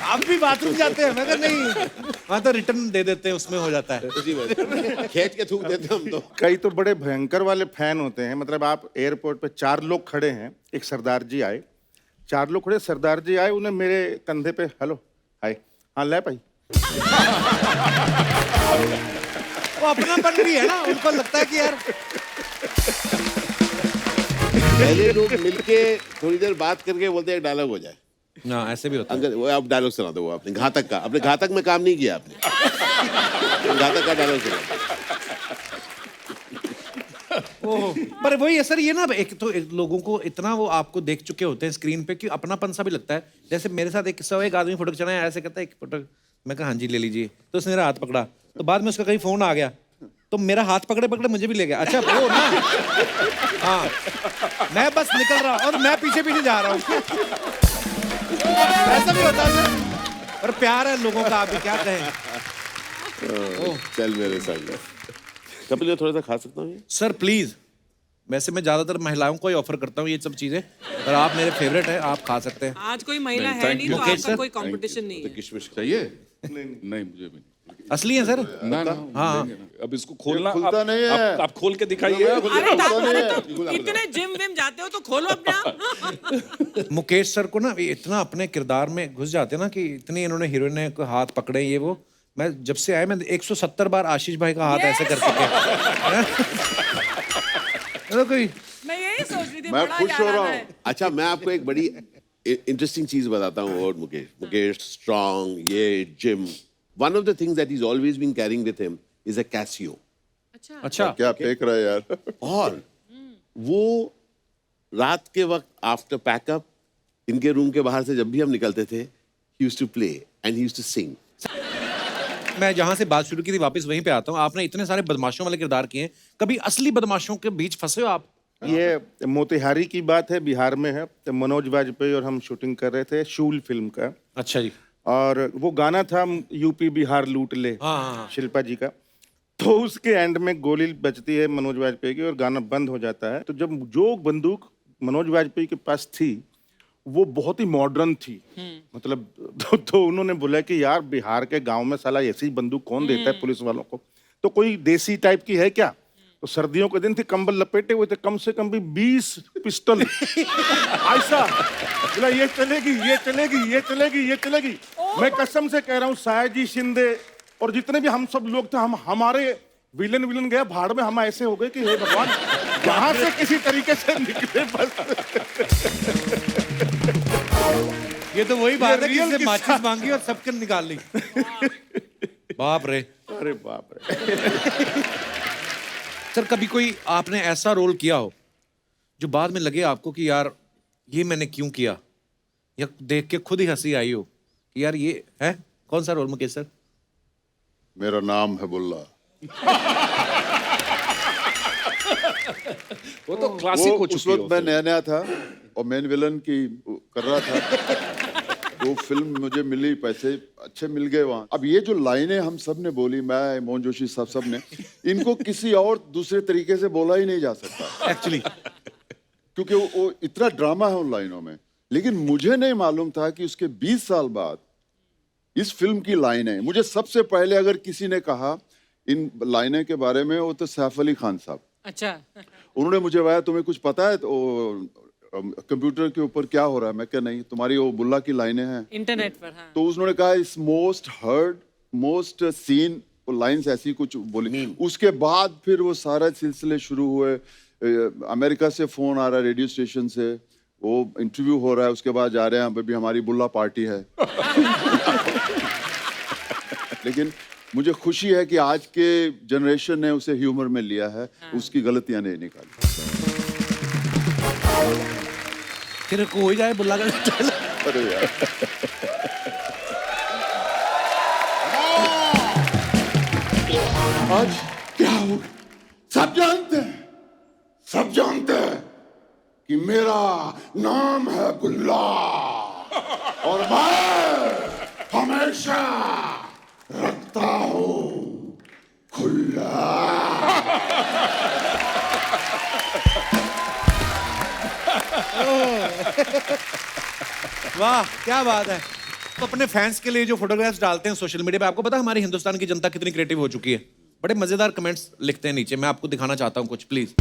आप भी बाथरूम जाते हैं? मैं कहा नहीं, हाँ तो रिटर्न दे देते हैं, उसमें हो जाता है। उसी में खींच के थूक देते हैं हम तो। कई तो बड़े भयंकर वाले फैन होते हैं। मतलब आप एयरपोर्ट पे 4 लोग खड़े हैं, एक सरदार जी आए, 4 लोग खड़े, सरदार जी आए, उन्हें मेरे कंधे पे हेलो हाय, हाँ ले भाई। वो अपनापन भी है ना, उनको लगता है कि यार पहले लोग मिलके थोड़ी देर बात करके बोलते हैं डायलॉग हो जाए। ना ऐसे भी होता है। अंकल वो आप डायलॉग सुना दो, वो आपने घातक का, अपने घातक में काम नहीं किया आपने। घातक का डायलॉग सुना। पर वही है सर, ये ना एक तो लोगों को इतना वो आपको देख चुके होते हैं स्क्रीन पे कि अपनापन सा भी लगता है। जैसे मेरे साथ एक किस्सा हुआ, एक आदमी फोटो खिंचाना ऐसे कहता है एक फोटो, मैं कहा हाँ जी ले लीजिए, तो उसने मेरा हाथ पकड़ा, तो बाद में उसका कहीं फोन आ गया तो मेरा हाथ पकड़े पकड़े मुझे भी ले गया। अच्छा वो ना, हाँ मैं बस निकल रहा और मैं पीछे पीछे जा रहा हूँ। ऐसा भी होता है सर, और प्यार है लोगों का, आप भी क्या कहें। चल मेरे संग कपिल ये थोड़ा सा खा सकता हूँ ये? सर प्लीज, वैसे मैं ज्यादातर महिलाओं को ही ऑफर करता हूँ ये सब चीजें, पर आप मेरे फेवरेट हैं, आप खा सकते हैं। आज कोई महिला नहीं, है thank नहीं, you. तो मुकेश आपका सर? कोई कंपटीशन नहीं है। किशमिश चाहिए? नहीं मुझे भी नहीं। असली है सर? ना ना हाँ। लेंगे ना। अब इसको खोलना, खुलता नहीं है। आप खोल के दिखाइए। अरे तो इतने जिम विम जाते हो तो खोलो अपने आप। मुकेश सर को ना इतना अपने किरदार में घुस जाते हैं ना कि इतनी इन्होंने हीरोइन को हाथ पकड़े, ये वो। मैं जब से आया मैं 170 बार आशीष भाई का हाथ ऐसे कर चुके हैं। कोई मैं यही सोच रही थी, मैं बड़ा खुश हो याद रहा आ हूँ। है। अच्छा मैं आपको एक बड़ी इंटरेस्टिंग चीज बताता हूँ। और मुकेश स्ट्रॉन्ग, ये gym, one of the things that is always been carrying with him is a Casio. अच्छा क्या फेंक रहा है यार? और वो रात के वक्त आफ्टर पैकअप इनके रूम के बाहर से जब भी हम निकलते थे, he used to play and he used to sing. मैं जहां से बात शुरू की थी वापस वहीं पे आता हूँ। आपने इतने सारे बदमाशों वाले किरदार किए हैं, कभी असली बदमाशों के बीच फंसे हो आप? ये मोतिहारी की बात है, बिहार में है। तो मनोज वाजपेयी और हम शूटिंग कर रहे थे शूल फिल्म का, अच्छा जी। और वो गाना था यूपी बिहार लूट ले, हाँ। शिल्पा जी का। तो उसके एंड में गोली बजती है मनोज वाजपेयी की और गाना बंद हो जाता है। तो जब जो बंदूक मनोज वाजपेयी के पास थी वो बहुत ही मॉडर्न थी, मतलब तो उन्होंने बोला कि यार बिहार के गांव में साला ऐसी बंदूक कौन देता है पुलिस वालों को, तो कोई देसी टाइप की है क्या? तो सर्दियों के दिन थे, कंबल लपेटे हुए थे, कम से कम भी 20 पिस्टल ऐसा बोला ये चलेगी ये चलेगी ये चलेगी ये चलेगी। मैं कसम से कह रहा हूँ, सायाजी शिंदे और जितने भी हम सब लोग थे, हम हमारे विलन गया भाड़ में, हम ऐसे हो गए कि हे भगवान यहाँ से किसी तरीके से निकले बस। ये तो वही बात है कि रियल इससे किस्सा। माचिस मांगी और सबके निकाल ली। बाप रे। अरे बाप रे। सर कभी कोई आपने ऐसा रोल किया हो जो बाद में लगे आपको कि यार ये मैंने क्यों किया, या देख के खुद ही हंसी आई हो कि यार ये है? कौन सा रोल मुकेश सर? मेरा नाम है बुल्ला। वो तो क्लासिक हो उस चुकी वक्त मैं नया नया था और मेन विलन की कर रहा था। वो फिल्म मुझे मिली, पैसे अच्छे मिल गए वहाँ। अब ये जो लाइनें हम सब ने बोली, मैं मोहन जोशी साहब सब ने, इनको किसी और दूसरे तरीके से बोला ही नहीं जा सकता एक्चुअली, क्योंकि वो इतना ड्रामा है उन लाइनों में। लेकिन मुझे नहीं मालूम था कि उसके 20 साल बाद इस फिल्म की लाइनें, मुझे सबसे पहले अगर किसी ने कहा इन लाइनें के बारे में, वो तो सैफ अली खान साहब। अच्छा। उन्होंने मुझे बताया तुम्हें कुछ पता है तो कंप्यूटर के ऊपर क्या हो रहा है? मैं क्या नहीं, तुम्हारी वो बुल्ला की लाइनें हैं इंटरनेट पर। हाँ। तो उन्होंने कहा इस मोस्ट हर्ड मोस्ट सीन, वो लाइन्स ऐसी कुछ बोली। उसके बाद फिर वो सारा सिलसिले शुरू हुए। अमेरिका से फोन आ रहा है, रेडियो स्टेशन से, वो इंटरव्यू हो रहा है, उसके बाद जा रहे हैं अभी हमारी बुल्ला पार्टी है। लेकिन मुझे खुशी है कि आज के जनरेशन ने उसे ह्यूमर में लिया है, उसकी गलतियां नहीं निकाली। फिर हो ही जाए बुल्ला का। अरे यार आज क्या हो गया? सब जानते हैं, सब जानते हैं कि मेरा नाम है बुल्ला और मैं हमेशा रखता हूं खुला। वाह क्या बात है। तो अपने फैंस के लिए जो फोटोग्राफ्स डालते हैं सोशल मीडिया पे, आपको पता है हमारी हिंदुस्तान की जनता कितनी क्रिएटिव हो चुकी है। बड़े मजेदार कमेंट्स लिखते हैं नीचे, मैं आपको दिखाना चाहता हूं कुछ, प्लीज।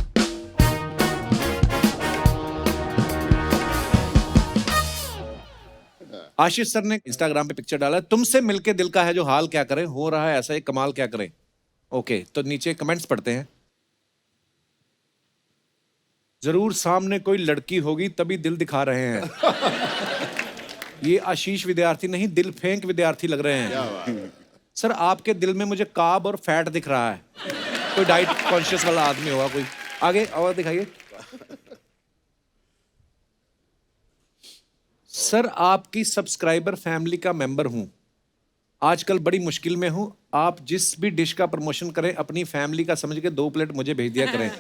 आशीष सर ने इंस्टाग्राम पे पिक्चर डाला, तुमसे मिलके दिल का है जो हाल क्या करें, हो रहा है ऐसा एक कमाल क्या करें। ओके, तो नीचे कमेंट्स पढ़ते हैं। जरूर सामने कोई लड़की होगी तभी दिल दिखा रहे हैं। ये आशीष विद्यार्थी नहीं, दिल फेंक विद्यार्थी लग रहे हैं। सर आपके दिल में मुझे कार्ब और फैट दिख रहा है, कोई डाइट कॉन्शियस वाला आदमी होगा कोई। आगे और दिखाइए। सर आपकी सब्सक्राइबर फैमिली का मेंबर हूं, आजकल बड़ी मुश्किल में हूं, आप जिस भी डिश का प्रमोशन करें अपनी फैमिली का समझ के 2 प्लेट मुझे भेज दिया करें,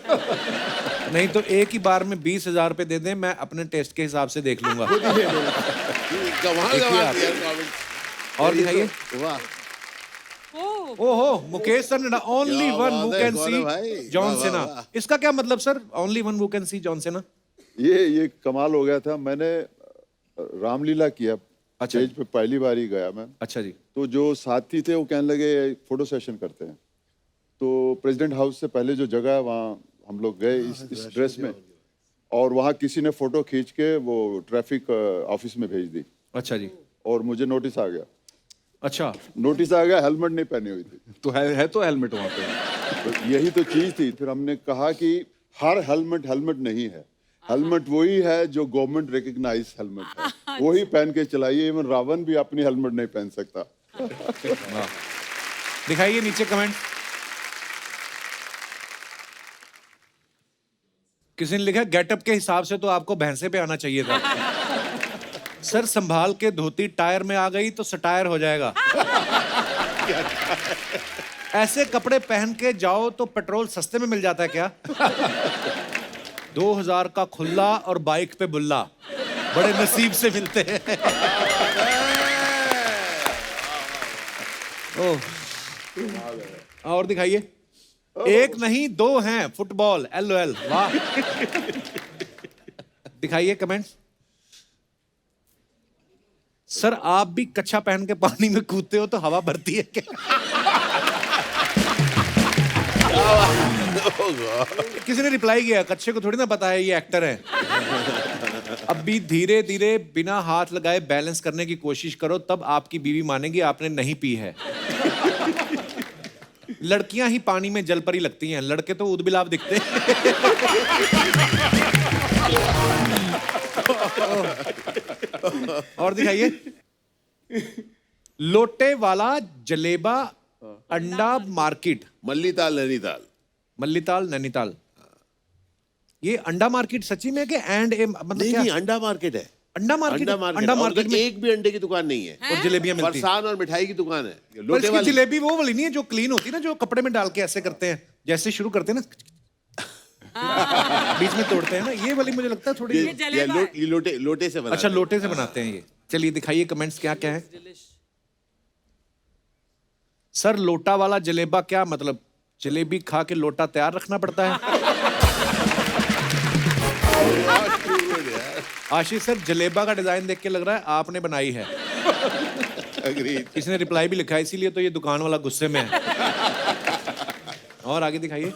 नहीं तो एक ही बार में 20,000 रुपए दे दें, मैं अपने टेस्ट के हिसाब से देख लूंगा। कमाल देखिए कमाल आप। यार comment। और दिखाइए। वाह, ओहो, मुकेश सर ने ओनली क्या वन हु बात है, कैन गौरव भाई। सी जॉन वाह, वाह, सेना। वाह। इसका क्या मतलब sir, only one who can see John सेना? ये कमाल हो गया था। मैंने रामलीला किया, अच्छा। स्टेज पे पहली बार ही गया मैं। अच्छा जी। तो जो साथी थे वो कहने लगे फोटो सेशन करते हैं। तो प्रेसिडेंट हाउस से पहले जो जगह है वहाँ हम लोग गए इस ड्रेस में, और वहाँ किसी ने फोटो खींच के वो ट्रैफिक ऑफिस में भेज दी, अच्छा जी। और मुझे नोटिस आ गया। अच्छा, नोटिस आ गया, हेलमेट नहीं पहनी हुई थी। तो है तो हेलमेट वहां पे। तो यही तो चीज थी। फिर हमने कहा कि हर हेलमेट नहीं है, हेलमेट वही है जो गवर्नमेंट रिकग्नाइज हेलमेट है, वही पहन के चलाइए। इवन रावण भी अपनी हेलमेट नहीं पहन सकता। दिखाइए नीचे कमेंट। किसी ने लिखा गेटअप के हिसाब से तो आपको भैंसे पे आना चाहिए था। सर संभाल के धोती टायर में आ गई तो सटायर हो जाएगा। ऐसे कपड़े पहन के जाओ तो पेट्रोल सस्ते में मिल जाता है क्या? 2000 का खुल्ला और बाइक पे बुल्ला, बड़े नसीब से मिलते हैं। ओह, और दिखाइए। एक नहीं 2 हैं फुटबॉल LOL। वाह। दिखाइए कमेंट्स। सर आप भी कच्छा पहन के पानी में कूदते हो तो हवा भरती है क्या? किसी ने रिप्लाई किया, कच्छे को थोड़ी ना पता है ये एक्टर है। अब भी धीरे धीरे बिना हाथ लगाए बैलेंस करने की कोशिश करो, तब आपकी बीवी मानेगी आपने नहीं पी है। लड़कियां ही पानी में जल परी लगती हैं, लड़के तो ऊद-बिलाव दिखते हैं। और दिखाइए। लोटे वाला जलेबा अंडा मार्केट, मल्लीताल नैनीताल। मल्लीताल नैनीताल। ये अंडा मार्केट सच्ची में कि एंड मतलब नहीं क्या? नहीं, अंडा मार्केट है। अंडा मार्केट, अंडा मार्केट में एक भी अंडे की दुकान नहीं है, और जलेबियां मिलती हैं। फरसान और मिठाई की दुकान है। पर लोटे इसकी वाली जलेबी वो वाली नहीं है जो क्लीन होती है ना, जो कपड़े में डाल के ऐसे करते हैं, जैसे शुरू करते हैं ना, बीच में तोड़ते हैं ना, ये वाली मुझे लगता है थोड़ी। ये लोटे से बना। अच्छा, लोटे से बनाते हैं ये। चलिए दिखाइए कमेंट्स क्या क्या है। सर लोटा वाला जलेबा क्या मतलब, जलेबी खा के लोटा तैयार रखना पड़ता है? आशीष सर जलेबा का डिजाइन देख के लग रहा है आपने बनाई है। किसी ने रिप्लाई भी लिखा है, इसीलिए तो ये दुकान वाला गुस्से में है। और आगे दिखाइए।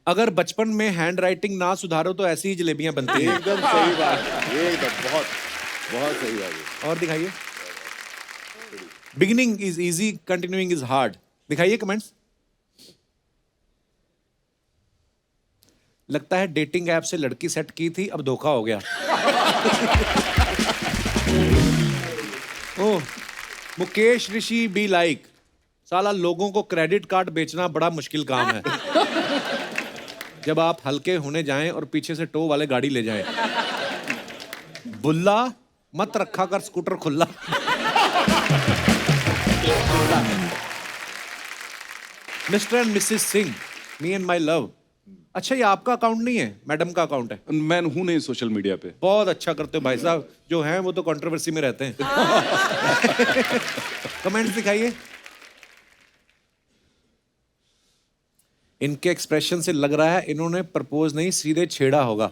अगर बचपन में हैंड राइटिंग ना सुधारो तो ऐसी ही जलेबियां बनती हैं। एकदम सही बात है, एकदम बहुत बहुत सही बात है। और दिखाइए। Beginning is easy, continuing is hard. दिखाइए कमेंट्स। लगता है डेटिंग ऐप से लड़की सेट की थी, अब धोखा हो गया। ओह, मुकेश ऋषि बी लाइक, साला लोगों को क्रेडिट कार्ड बेचना बड़ा मुश्किल काम है। जब आप हल्के होने जाएं और पीछे से टो वाले गाड़ी ले जाएं। बुल्ला मत रखा कर स्कूटर खुला। Mister and Mrs Singh, me and my love. अच्छा, ये आपका अकाउंट नहीं है, मैडम का अकाउंट है। मैं हूं नहीं सोशल मीडिया पे। बहुत अच्छा करते हो भाई साहब, जो हैं वो तो कंट्रोवर्सी में रहते हैं। कमेंट्स दिखाइए। इनके एक्सप्रेशन से लग रहा है इन्होंने प्रपोज नहीं सीधे छेड़ा होगा।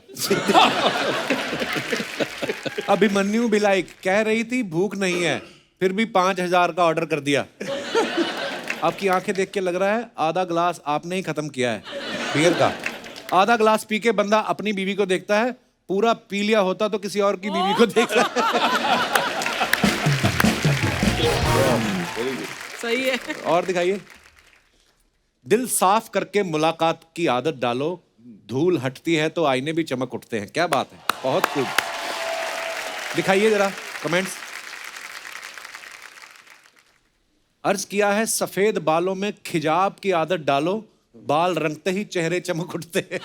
अभिमन्यु बिलाइक कह रही थी भूख नहीं है, फिर भी 5,000 का ऑर्डर कर दिया। आपकी आंखें देख के लग रहा है आधा ग्लास आपने ही खत्म किया है बियर का। आधा ग्लास पी के बंदा अपनी बीवी को देखता है, पूरा पी लिया होता तो किसी और की बीवी को देखता है। सही है। और दिखाइए। दिल साफ करके मुलाकात की आदत डालो, धूल हटती है तो आईने भी चमक उठते हैं। क्या बात है, बहुत खूब। दिखाइए जरा कमेंट्स। अर्ज किया है सफेद बालों में खिजाब की आदत डालो, बाल रंगते ही चेहरे चमक उठते हैं।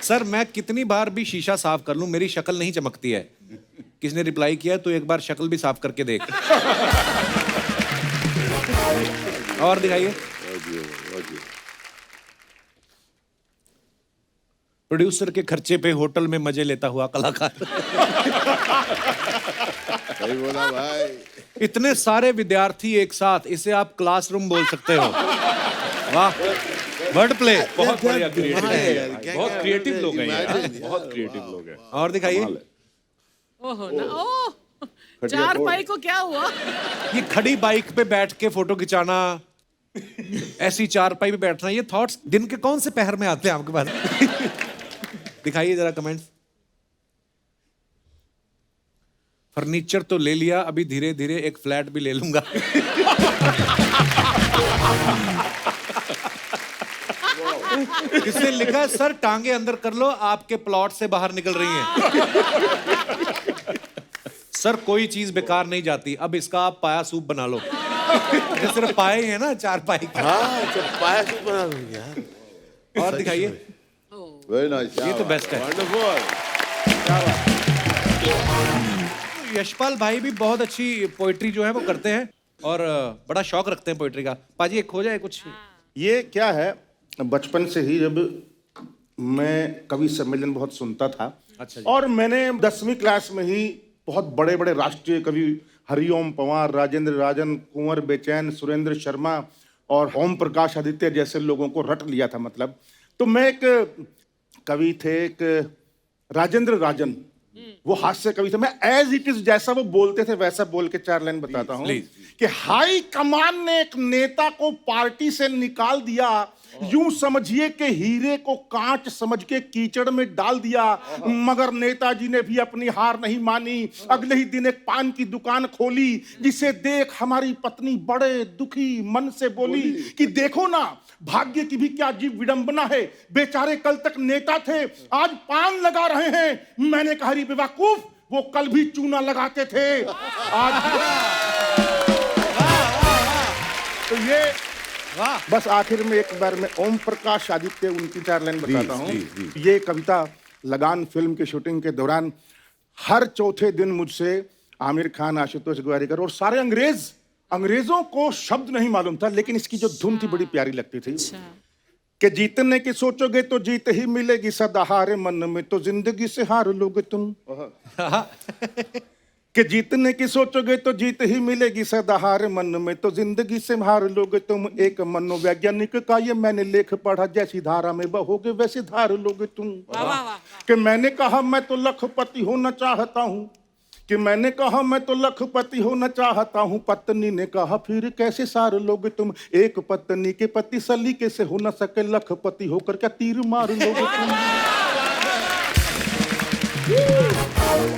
सर मैं कितनी बार भी शीशा साफ कर लूं मेरी शक्ल नहीं चमकती है। किसने रिप्लाई किया तो एक बार शक्ल भी साफ करके देख। और दिखाइए। प्रोड्यूसर के खर्चे पे होटल में मजे लेता हुआ कलाकार। सही बोला भाई। इतने सारे विद्यार्थी एक साथ, इसे आप क्लासरूम बोल सकते हो। वाह, वर्ड प्ले। बहुत बढ़िया, क्रिएटिव है। बहुत क्रिएटिव लोग हैं यार, बहुत क्रिएटिव लोग हैं। और दिखाइए। ओहो ना, ओह, चार पाई को क्या हुआ? ये खड़ी बाइक पे बैठ के फोटो खिंचाना, ऐसी चारपाई पे बैठना, ये थॉट्स दिन के कौन से पहर में आते हैं आपके पास? दिखाइए जरा कमेंट्स। फर्नीचर तो ले लिया, अभी धीरे धीरे एक फ्लैट भी ले लूंगा। किसने लिखा सर टांगे अंदर कर लो, आपके प्लॉट से बाहर निकल रही हैं। सर कोई चीज बेकार नहीं जाती, अब इसका आप पाया सूप बना लो। ये सिर्फ पाए हैं ना, चार पाई का। हाँ, जब पाया तो बना लूं यार। और दिखाइए। Very nice. ये तो बेस्ट है। वंडरफुल। यशपाल भाई भी बहुत अच्छी पोइट्री जो है वो करते हैं और बड़ा शौक रखते हैं पोइट्री का। पाजी एक हो जाए कुछ। ये क्या है, बचपन से ही जब मैं कवि सम्मेलन बहुत सुनता था। अच्छा जी। और मैंने 10वीं क्लास में ही बहुत बड़े बड़े राष्ट्रीय कवि हरिओम पंवार, राजेंद्र राजन, कुंवर बेचैन, सुरेंद्र शर्मा और ओम प्रकाश आदित्य जैसे लोगों को रट लिया था। मतलब तो मैं एक कवि थे, एक राजेंद्र राजन, वो हास्य कवि थे। मैं एज इट इज जैसा वो बोलते थे वैसा बोल के 4 लाइन बताता हूँ कि हाई कमान ने एक नेता को पार्टी से निकाल दिया, यूं समझिए कि हीरे को कांच समझ के कीचड़ में डाल दिया, मगर नेताजी ने भी अपनी हार नहीं मानी। अगले ही दिन एक पान की दुकान खोली, जिसे देख हमारी पत्नी बड़े दुखी मन से बोली कि देखो ना, भाग्य की भी क्या अजीब विडंबना है, बेचारे कल तक नेता थे, आज पान लगा रहे हैं। मैंने कहा अरे बेवकूफ, वो कल भी चूना लगाते थे, आज। तो ये बस आखिर में एक बार मैं ओम प्रकाश आदित्य उनकी 4 लाइन बताता हूँ। ये कविता लगान फिल्म की शूटिंग के दौरान हर चौथे दिन मुझसे आमिर खान, आशुतोष गोवारिकर और सारे अंग्रेजों को शब्द नहीं मालूम था, लेकिन इसकी जो धुन थी बड़ी प्यारी लगती थी कि जीतने की सोचोगे तो जीत ही मिलेगी सदा, हारे मन में तो जिंदगी से हार लोगे तुम। कि जीतने की सोचोगे तो जीत ही मिलेगी सदा, हार मन में तो जिंदगी से हार लोगे तुम। एक मनोवैज्ञानिक का ये मैंने लेख पढ़ा, जैसी धारा में बहोगे वैसी धार लोगे तुम। कि मैंने कहा मैं तो लखपति होना चाहता हूँ, कि मैंने कहा मैं तो लखपति होना चाहता हूँ। पत्नी ने कहा फिर कैसे सार लोगे तुम। एक पत्नी के पति सलीके से हो न सके, लखपति होकर क्या तीर मार लोगे तुम।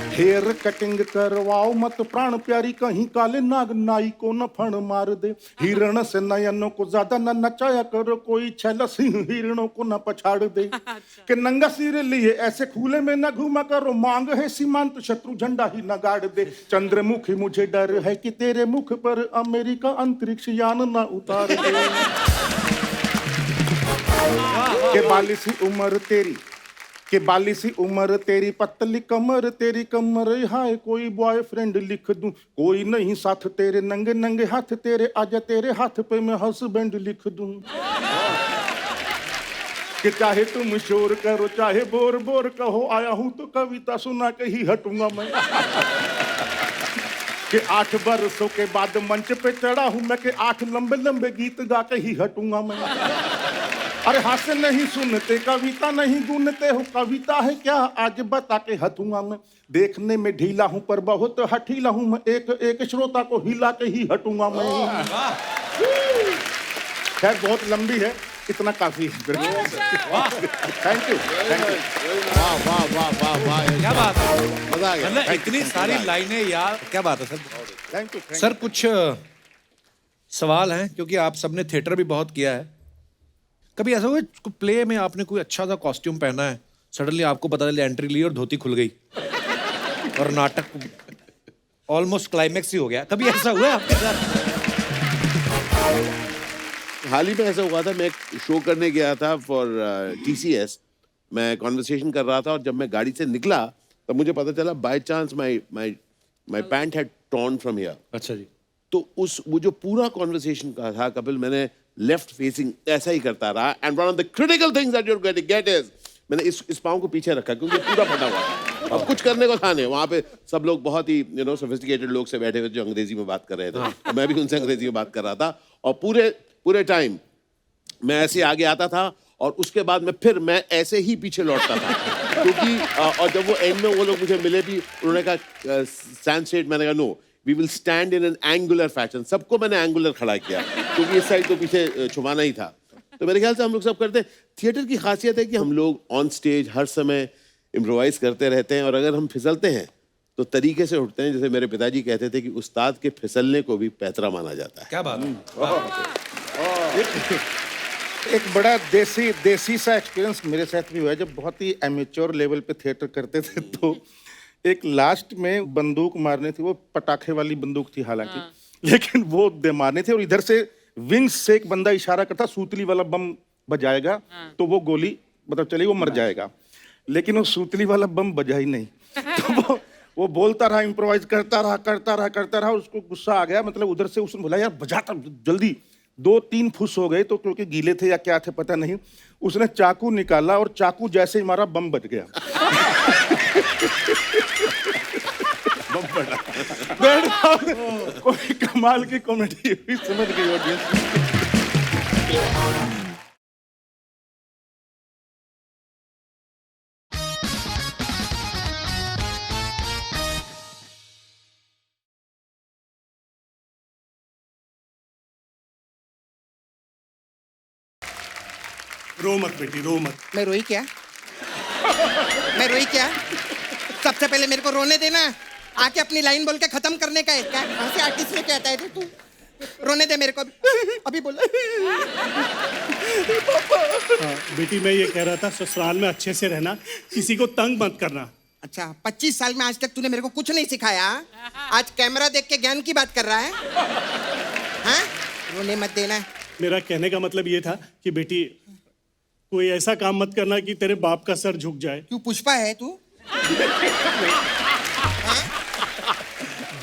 हेयर कटिंग करवाओ मत प्राण प्यारी, कहीं काले नाग नाई को न फण मार दे। हिरण से नयनों को ज्यादा न नचाया करो, कोई छैला सिंह हिरणों को न पछाड़ दे। कि नंगा सिर लिए ऐसे खुले में न घूमा करो, मांग है सीमांत शत्रु झंडा ही न गाड़ दे। चंद्रमुखी मुझे डर है कि तेरे मुख पर अमेरिका अंतरिक्ष यान न उतार दे। के 42 उम्र तेरी कि बाली सी उम्र तेरी पतली कमर हाय कोई बॉयफ्रेंड लिख दूं, कोई नहीं साथ तेरे नंगे नंगे हाथ तेरे, आजा तेरे हाथ पे मैं हस्बैंड लिख दूं। कि चाहे तुम शोर करो चाहे बोर बोर कहो, आया हूं तो कविता सुना के ही हटूंगा मैं। कि 8 बरसों के बाद मंच पे चढ़ा हूं मैं, कि 8 लंबे लंबे गीत गा के ही हटूंगा मैं। अरे हास्य नहीं सुनते कविता नहीं गुनते हो, कविता है क्या आज बता के हटूंगा मैं। देखने में ढीला हूं पर बहुत हठीला हूं मैं, एक एक श्रोता को हिला के ही हटूंगा मैं। खैर बहुत लंबी है, इतना काफी है। Thank you. वाह वाह वाह वाह वाह, क्या बात है, मजा आ गया। मतलब इतनी सारी लाइनें यार, क्या बात है सर। थैंक यू सर कुछ सवाल हैं, क्योंकि आप सबने थिएटर भी बहुत किया है। कभी ऐसा हुआ प्ले में आपने कोई अच्छा सा कॉस्ट्यूम पहना है, सडनली आपको पता चला एंट्री ली और धोती खुल गई और नाटक ऑलमोस्ट क्लाइमेक्स ही हो गया, कभी ऐसा हुआ है आपके साथ? हाल ही में ऐसा हुआ था, मैं एक शो करने गया था फॉर TCS। मैं कॉन्वर्सेशन कर रहा था और जब मैं गाड़ी से निकला तब मुझे पता चला by chance my pant had torn from here. अच्छा जी। तो वो जो पूरा कॉन्वर्सेशन का था कपिल, मैंने लेफ्ट फेसिंग ऐसा ही करता रहा, and one of the critical things that you are get is, मैंने इस पाँव को पीछे रखा क्योंकि पूरा फटा हुआ था। अब कुछ करने को था नहीं, वहाँ पे सब लोग बहुत ही सोफिस्टिकेटेड लोग से बैठे हुए जो अंग्रेजी में बात कर रहे थे, और मैं भी उनसे अंग्रेजी में बात कर रहा था, और पूरे टाइम मैं ऐसे आगे आता था और उसके बाद मैं ऐसे ही पीछे लौटता था क्योंकि और जब वो एंड में वो लोग मुझे मिले भी, उन्होंने कहा स्टैंड स्ट्रेट, मैंने कहा no we will stand in an angular fashion. सबको मैंने एंगुलर खड़ा किया क्योंकि इस साइड तो पीछे छुपाना ही था। तो मेरे ख्याल से हम लोग सब करते हैं। थिएटर की खासियत है कि हम लोग ऑन स्टेज हर समय इम्प्रोवाइज करते रहते हैं, और अगर हम फिसलते हैं तो तरीके से उठते हैं। जैसे मेरे पिताजी कहते थे कि उस्ताद के फिसलने को भी पैतरा माना जाता है। क्या बात है। एक बड़ा देसी सा एक्सपीरियंस मेरे साथ भी हुआ है। जब बहुत ही एमेच्योर लेवल पे थिएटर करते थे तो एक लास्ट में बंदूक मारनी थी, वो पटाखे वाली बंदूक थी हालांकि, लेकिन वो दे मारने थे और इधर से विंग्स से एक बंदा इशारा करता सूतली वाला बम बजाएगा तो वो गोली मतलब चली, वो मर जाएगा। लेकिन वो सूतली वाला बम बजा ही नहीं। तो वो बोलता रहा, इम्प्रोवाइज करता रहा, उसको गुस्सा आ गया। मतलब उधर से उसने बोला यार बजाता जल्दी। 2-3 फुस हो गए तो क्योंकि गीले थे या क्या थे पता नहीं, उसने चाकू निकाला और चाकू जैसे ही मारा बम बज गया। बम बड़ा कोई कमाल की कॉमेडी हुई, समझ गई ऑडियंस। रो मत बेटी, रो मत। मैं रोई क्या? मैं रोई क्या? सबसे पहले मेरे को रोने देना, आके अपनी लाइन बोल के खत्म करने का है क्या? कहाँ से आर्टिस्ट लेके आता है तू? रोने दे मेरे को अभी बोल। बेटी मैं ये कह रहा था ससुराल में अच्छे से रहना, किसी को तंग मत करना। अच्छा 25 साल में आज तक तूने मेरे को कुछ नहीं सिखाया, आज कैमरा देख के ज्ञान की बात कर रहा है? हाँ? रोने मत देना। मेरा कहने का मतलब ये था कि बेटी कोई ऐसा काम मत करना कि तेरे बाप का सर झुक जाए। क्यों पुष्पा है तू?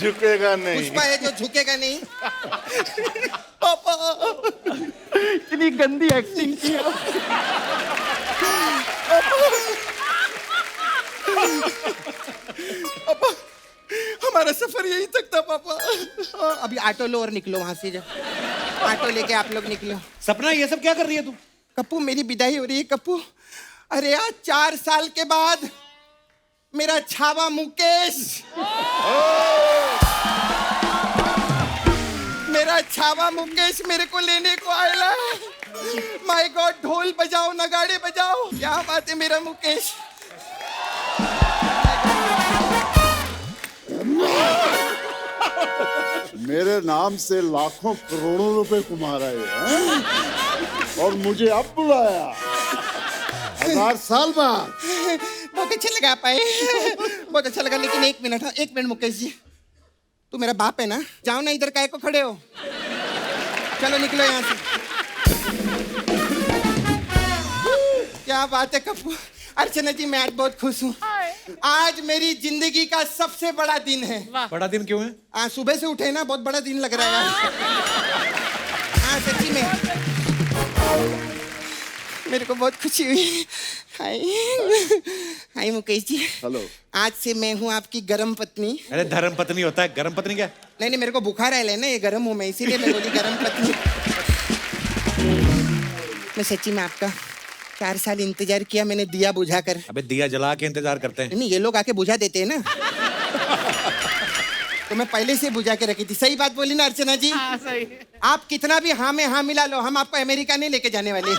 झुकेगा नहीं। पुष्पा है जो झुकेगा नहीं। पापा इतनी गंदी एक्टिंग की। पापा हमारा सफर यही तक था पापा। अभी ऑटो लो और निकलो वहां से, जब ऑटो लेके आप लोग निकलो। सपना ये सब क्या कर रही है तू? कप्पू मेरी विदाई हो रही है कप्पू। अरे आज 4 साल के बाद मेरा छावा मुकेश, मेरा छावा मुकेश मेरे को लेने को आया है। माय गॉड, ढोल बजाओ नगाड़े बजाओ, क्या बात है मेरा मुकेश। मेरे नाम से लाखों करोड़ों रुपए कमा रहे हैं और मुझे अब बुलाया 1000 साल बाद। बहुत अच्छा लगा पाए, बहुत अच्छा लगा। लेकिन एक मिनट मुकेश जी, तू मेरा बाप है ना? जाओ ना, इधर काहे को खड़े हो? चलो निकलो यहाँ से। क्या क्या बात है कपूर। अर्चना जी मैं आज बहुत खुश हूँ। आज मेरी जिंदगी का सबसे बड़ा दिन है। बड़ा दिन क्यों है? सुबह से उठे ना, बहुत बड़ा दिन लग रहा है। हाँ सच्ची में मेरे को बहुत खुशी हुई। हाय हाय मुकेश जी। हेलो। आज से मैं हूँ आपकी गरम पत्नी। अरे धर्म पत्नी होता है, गरम पत्नी क्या? नहीं मेरे को बुखार आया है ना, ये गरम हूँ मैं, इसीलिए मैं बोली गरम पत्नी। मैं सच्ची में आपका 4 साल इंतजार किया मैंने, दिया बुझाकर। अबे दिया जला के इंतजार करते हैं। नहीं ये लोग आके बुझा देते हैं ना। तो मैं पहले से बुझा के रखी थी। सही बात बोली ना अर्चना जी? हाँ, सही। आप कितना भी हाँ में हाँ मिला लो, हम आपको अमेरिका नहीं लेके जाने वाले।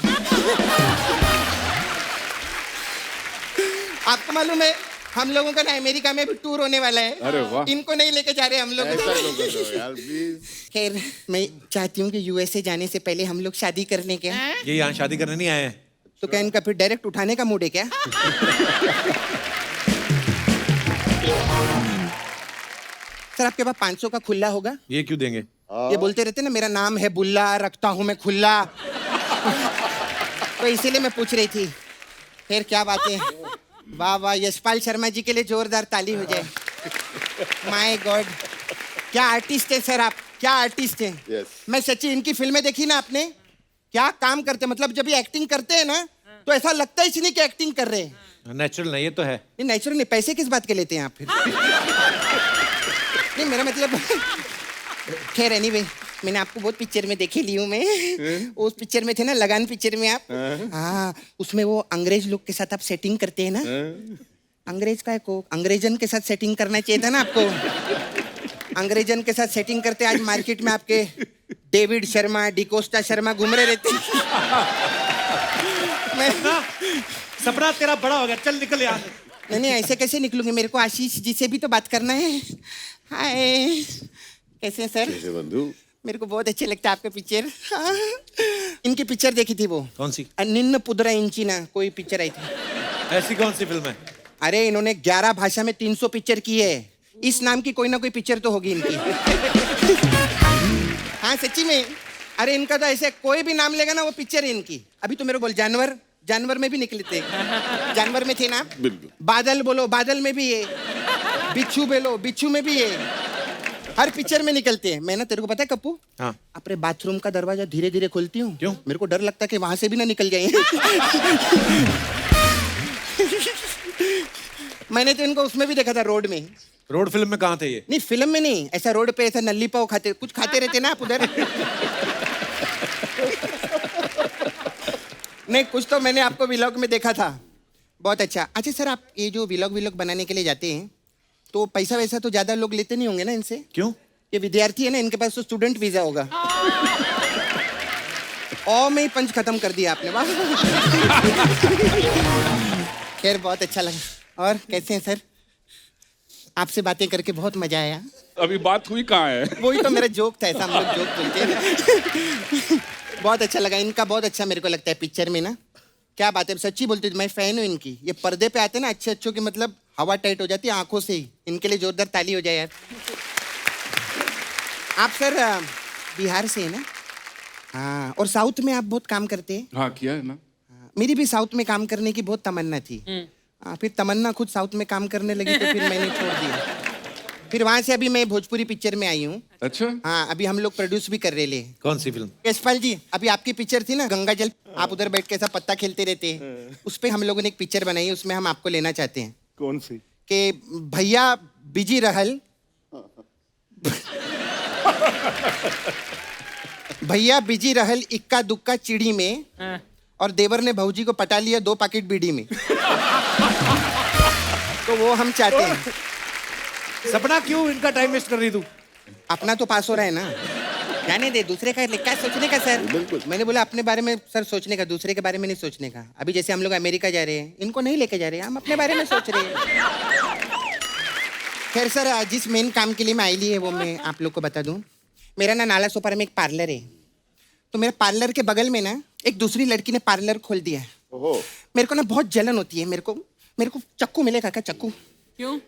आपको मालूम है हम लोगों का ना अमेरिका में भी टूर होने वाला है। अरे वाह। इनको नहीं लेके जा रहे हम लोग। ऐसा लोग करो यार प्लीज। खैर मैं चाहती हूँ कि यूएसए जाने से पहले हम लोग शादी करने के। ये यहाँ शादी करने नहीं आए हैं। तो क्या इनका फिर डायरेक्ट उठाने का मूड है क्या? सर आपके पास 500 का खुला होगा? ये क्यों देंगे? ये बोलते रहते ना मेरा नाम है बुल्ला, रखता हूँ मैं खुला। तो इसीलिए मैं पूछ रही थी। फिर क्या बात है। वाह वाह, यशपाल शर्मा जी के लिए जोरदार ताली हो जाए। माय गॉड, क्या आर्टिस्ट है सर आप, क्या आर्टिस्ट है। Yes. मैं सच्ची इनकी फिल्में देखी ना आपने, क्या काम करते, मतलब जब ये एक्टिंग करते हैं ना तो ऐसा लगता ही नहीं कि एक्टिंग कर रहे हैं। नेचुरल नहीं, ये तो है। नहीं नेचुरल नहीं, पैसे किस बात के लेते हैं आप फिर? नहीं मेरा मतलब खैर एनीवे, मैंने आपको बहुत पिक्चर में देखे ली हूँ मैं। उस पिक्चर में थे ना, लगान पिक्चर में आप। हाँ उसमें वो अंग्रेज लोग के साथ आप सेटिंग करते हैं ना। अंग्रेज का है को अंग्रेजन के साथ सेटिंग करना चाहिए था ना आपको। अंग्रेजन के साथ सेटिंग करते आज मार्केट में आपके डेविड शर्मा, डिकोस्टा शर्मा घूम रहे रहते। सपना तेरा बड़ा हो गया, चल निकल यार। नहीं ऐसे कैसे निकलूंगी, मेरे को आशीष जी से भी तो बात करना है। हाय कैसे हैं सर? कैसे बंधु? मेरे को बहुत अच्छे लगता है आपका पिक्चर। हाँ। इनकी पिक्चर देखी थी वो, कौन सी? निन्न पुदरा इंची ना कोई पिक्चर आई थी। ऐसी कौन सी फिल्म है? अरे इन्होंने 11 भाषा में 300 पिक्चर की है। इस नाम की कोई ना कोई पिक्चर तो होगी इनकी। हाँ सच्ची में, अरे इनका तो ऐसे कोई भी नाम लेगा ना वो पिक्चर है इनकी। अभी तो मेरे को बोल जानवर, जानवर में भी निकले थे। जानवर में थे ना? बिल्कुल। बादल बोलो, बादल में भी है। बिच्छू बोलो, बिच्छू में भी है। हर पिक्चर में निकलते हैं। मैं ना तेरे को पता है कप्पू, हाँ। अपने बाथरूम का दरवाजा धीरे धीरे खोलती हूँ। क्यों? मेरे को डर लगता है कि वहां से भी ना निकल जाए। मैंने तो इनको उसमें भी देखा था, रोड में। रोड फिल्म में कहाँ थे ये? नहीं फिल्म में नहीं, ऐसा रोड पे ऐसा नल्ली पाव खाते, कुछ खाते रहते ना आप उधर। नहीं कुछ तो मैंने आपको व्लॉग में देखा था। बहुत अच्छा। अच्छा सर आप ये जो व्लॉग बनाने के लिए जाते हैं तो पैसा वैसा तो ज्यादा लोग लेते नहीं होंगे ना इनसे? क्यों? ये विद्यार्थी है ना, इनके पास तो स्टूडेंट वीजा होगा। और में ही पंच खत्म कर दिया आपने। वाह। खैर बहुत अच्छा लगा। और कैसे हैं सर? आपसे बातें करके बहुत मजा आया। अभी बात हुई कहाँ है? वही तो मेरा जोक था, ऐसा हम लोग जोक बोलते हैं। बहुत अच्छा लगा इनका, बहुत अच्छा मेरे को लगता है पिक्चर में ना। क्या बात है, सच्ची बोलती हूँ, मैं फैन हूँ इनकी। ये पर्दे पे आते हैं ना अच्छे अच्छों की, मतलब हवा टाइट हो जाती है आंखों से ही। इनके लिए जोरदार ताली हो जाए यार। आप सर बिहार से है ना? हाँ, और साउथ में आप बहुत काम करते हैं। हाँ किया है ना। हाँ, मेरी भी साउथ में काम करने की बहुत तमन्ना थी। हाँ, फिर तमन्ना खुद साउथ में काम करने लगी तो फिर मैंने छोड़ दिया। फिर वहां से अभी मैं भोजपुरी पिक्चर में आई हूँ। अच्छा। हाँ अभी हम लोग प्रोड्यूस भी कर रहे हैं। कौन सी फिल्म? यशपाल जी अभी आपकी पिक्चर थी ना गंगा जल, आप उधर बैठ के ऐसा पत्ता खेलते रहते हैं, उस पे हम लोगों ने एक पिक्चर बनाई है, उसमें हम आपको लेना चाहते हैं। कौन सी? कि भैया बिजी रहल, भैया बिजी रहल इक्का दुक्का चिड़ी में, और देवर ने भौजी को पटा लिया 2 पैकेट बीड़ी में। तो वो हम चाहते हैं। सपना क्यों इनका टाइम वेस्ट कर रही तू? अपना तो पास हो रहा है ना, जाने दे, दूसरे का क्या सोचने का सर। मैंने बोला अपने बारे में सर सोचने का, दूसरे के बारे में नहीं सोचने का। अभी जैसे हम लोग अमेरिका जा रहे हैं, इनको नहीं लेके जा रहे हैं, हम अपने बारे में सोच रहे हैं। खैर सर जिस मेन काम के लिए मैं आई ली है वो मैं आप लोग को बता दूं। मेरा ना नाला सोपारा में एक पार्लर है, तो मेरे पार्लर के बगल में ना एक दूसरी लड़की ने पार्लर खोल दिया है। मेरे को ना बहुत जलन होती है। मेरे को चक्कू मिलेगा क्या? चक्कू? क्यों?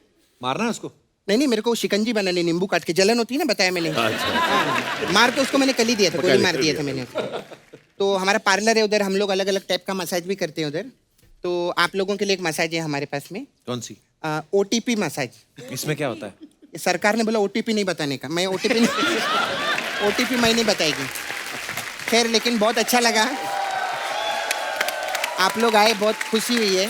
मारना है उसको? नहीं मेरे को शिकंजी बनाने, नींबू काट के, जलन होती है ना, बताया मैंने। हाँ, मार के उसको मैंने कल ही दिया था, गोली मार दिया था मैंने उसको। तो हमारा पार्लर है उधर, हम लोग अलग अलग टाइप का मसाज भी करते हैं उधर। तो आप लोगों के लिए एक मसाज है हमारे पास में, कौन सी? OTP massage. इसमें क्या होता है? सरकार ने बोला OTP नहीं बताने का, मैं OTP नहीं OTP मैं नहीं बताएगी। खैर, लेकिन बहुत अच्छा लगा, आप लोग आए, बहुत खुशी हुई है।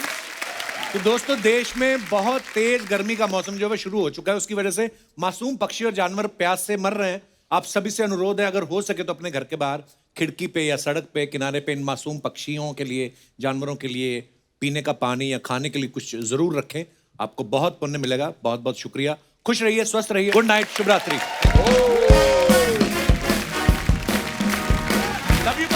तो दोस्तों, देश में बहुत तेज गर्मी का मौसम जो है शुरू हो चुका है, उसकी वजह से मासूम पक्षी और जानवर प्यास से मर रहे हैं। आप सभी से अनुरोध है, अगर हो सके तो अपने घर के बाहर खिड़की पे या सड़क पे किनारे पे इन मासूम पक्षियों के लिए, जानवरों के लिए पीने का पानी या खाने के लिए कुछ जरूर रखें। आपको बहुत पुण्य मिलेगा। बहुत बहुत शुक्रिया। खुश रहिए, स्वस्थ रहिए। गुड नाइट, शुभ रात्रि। Love you.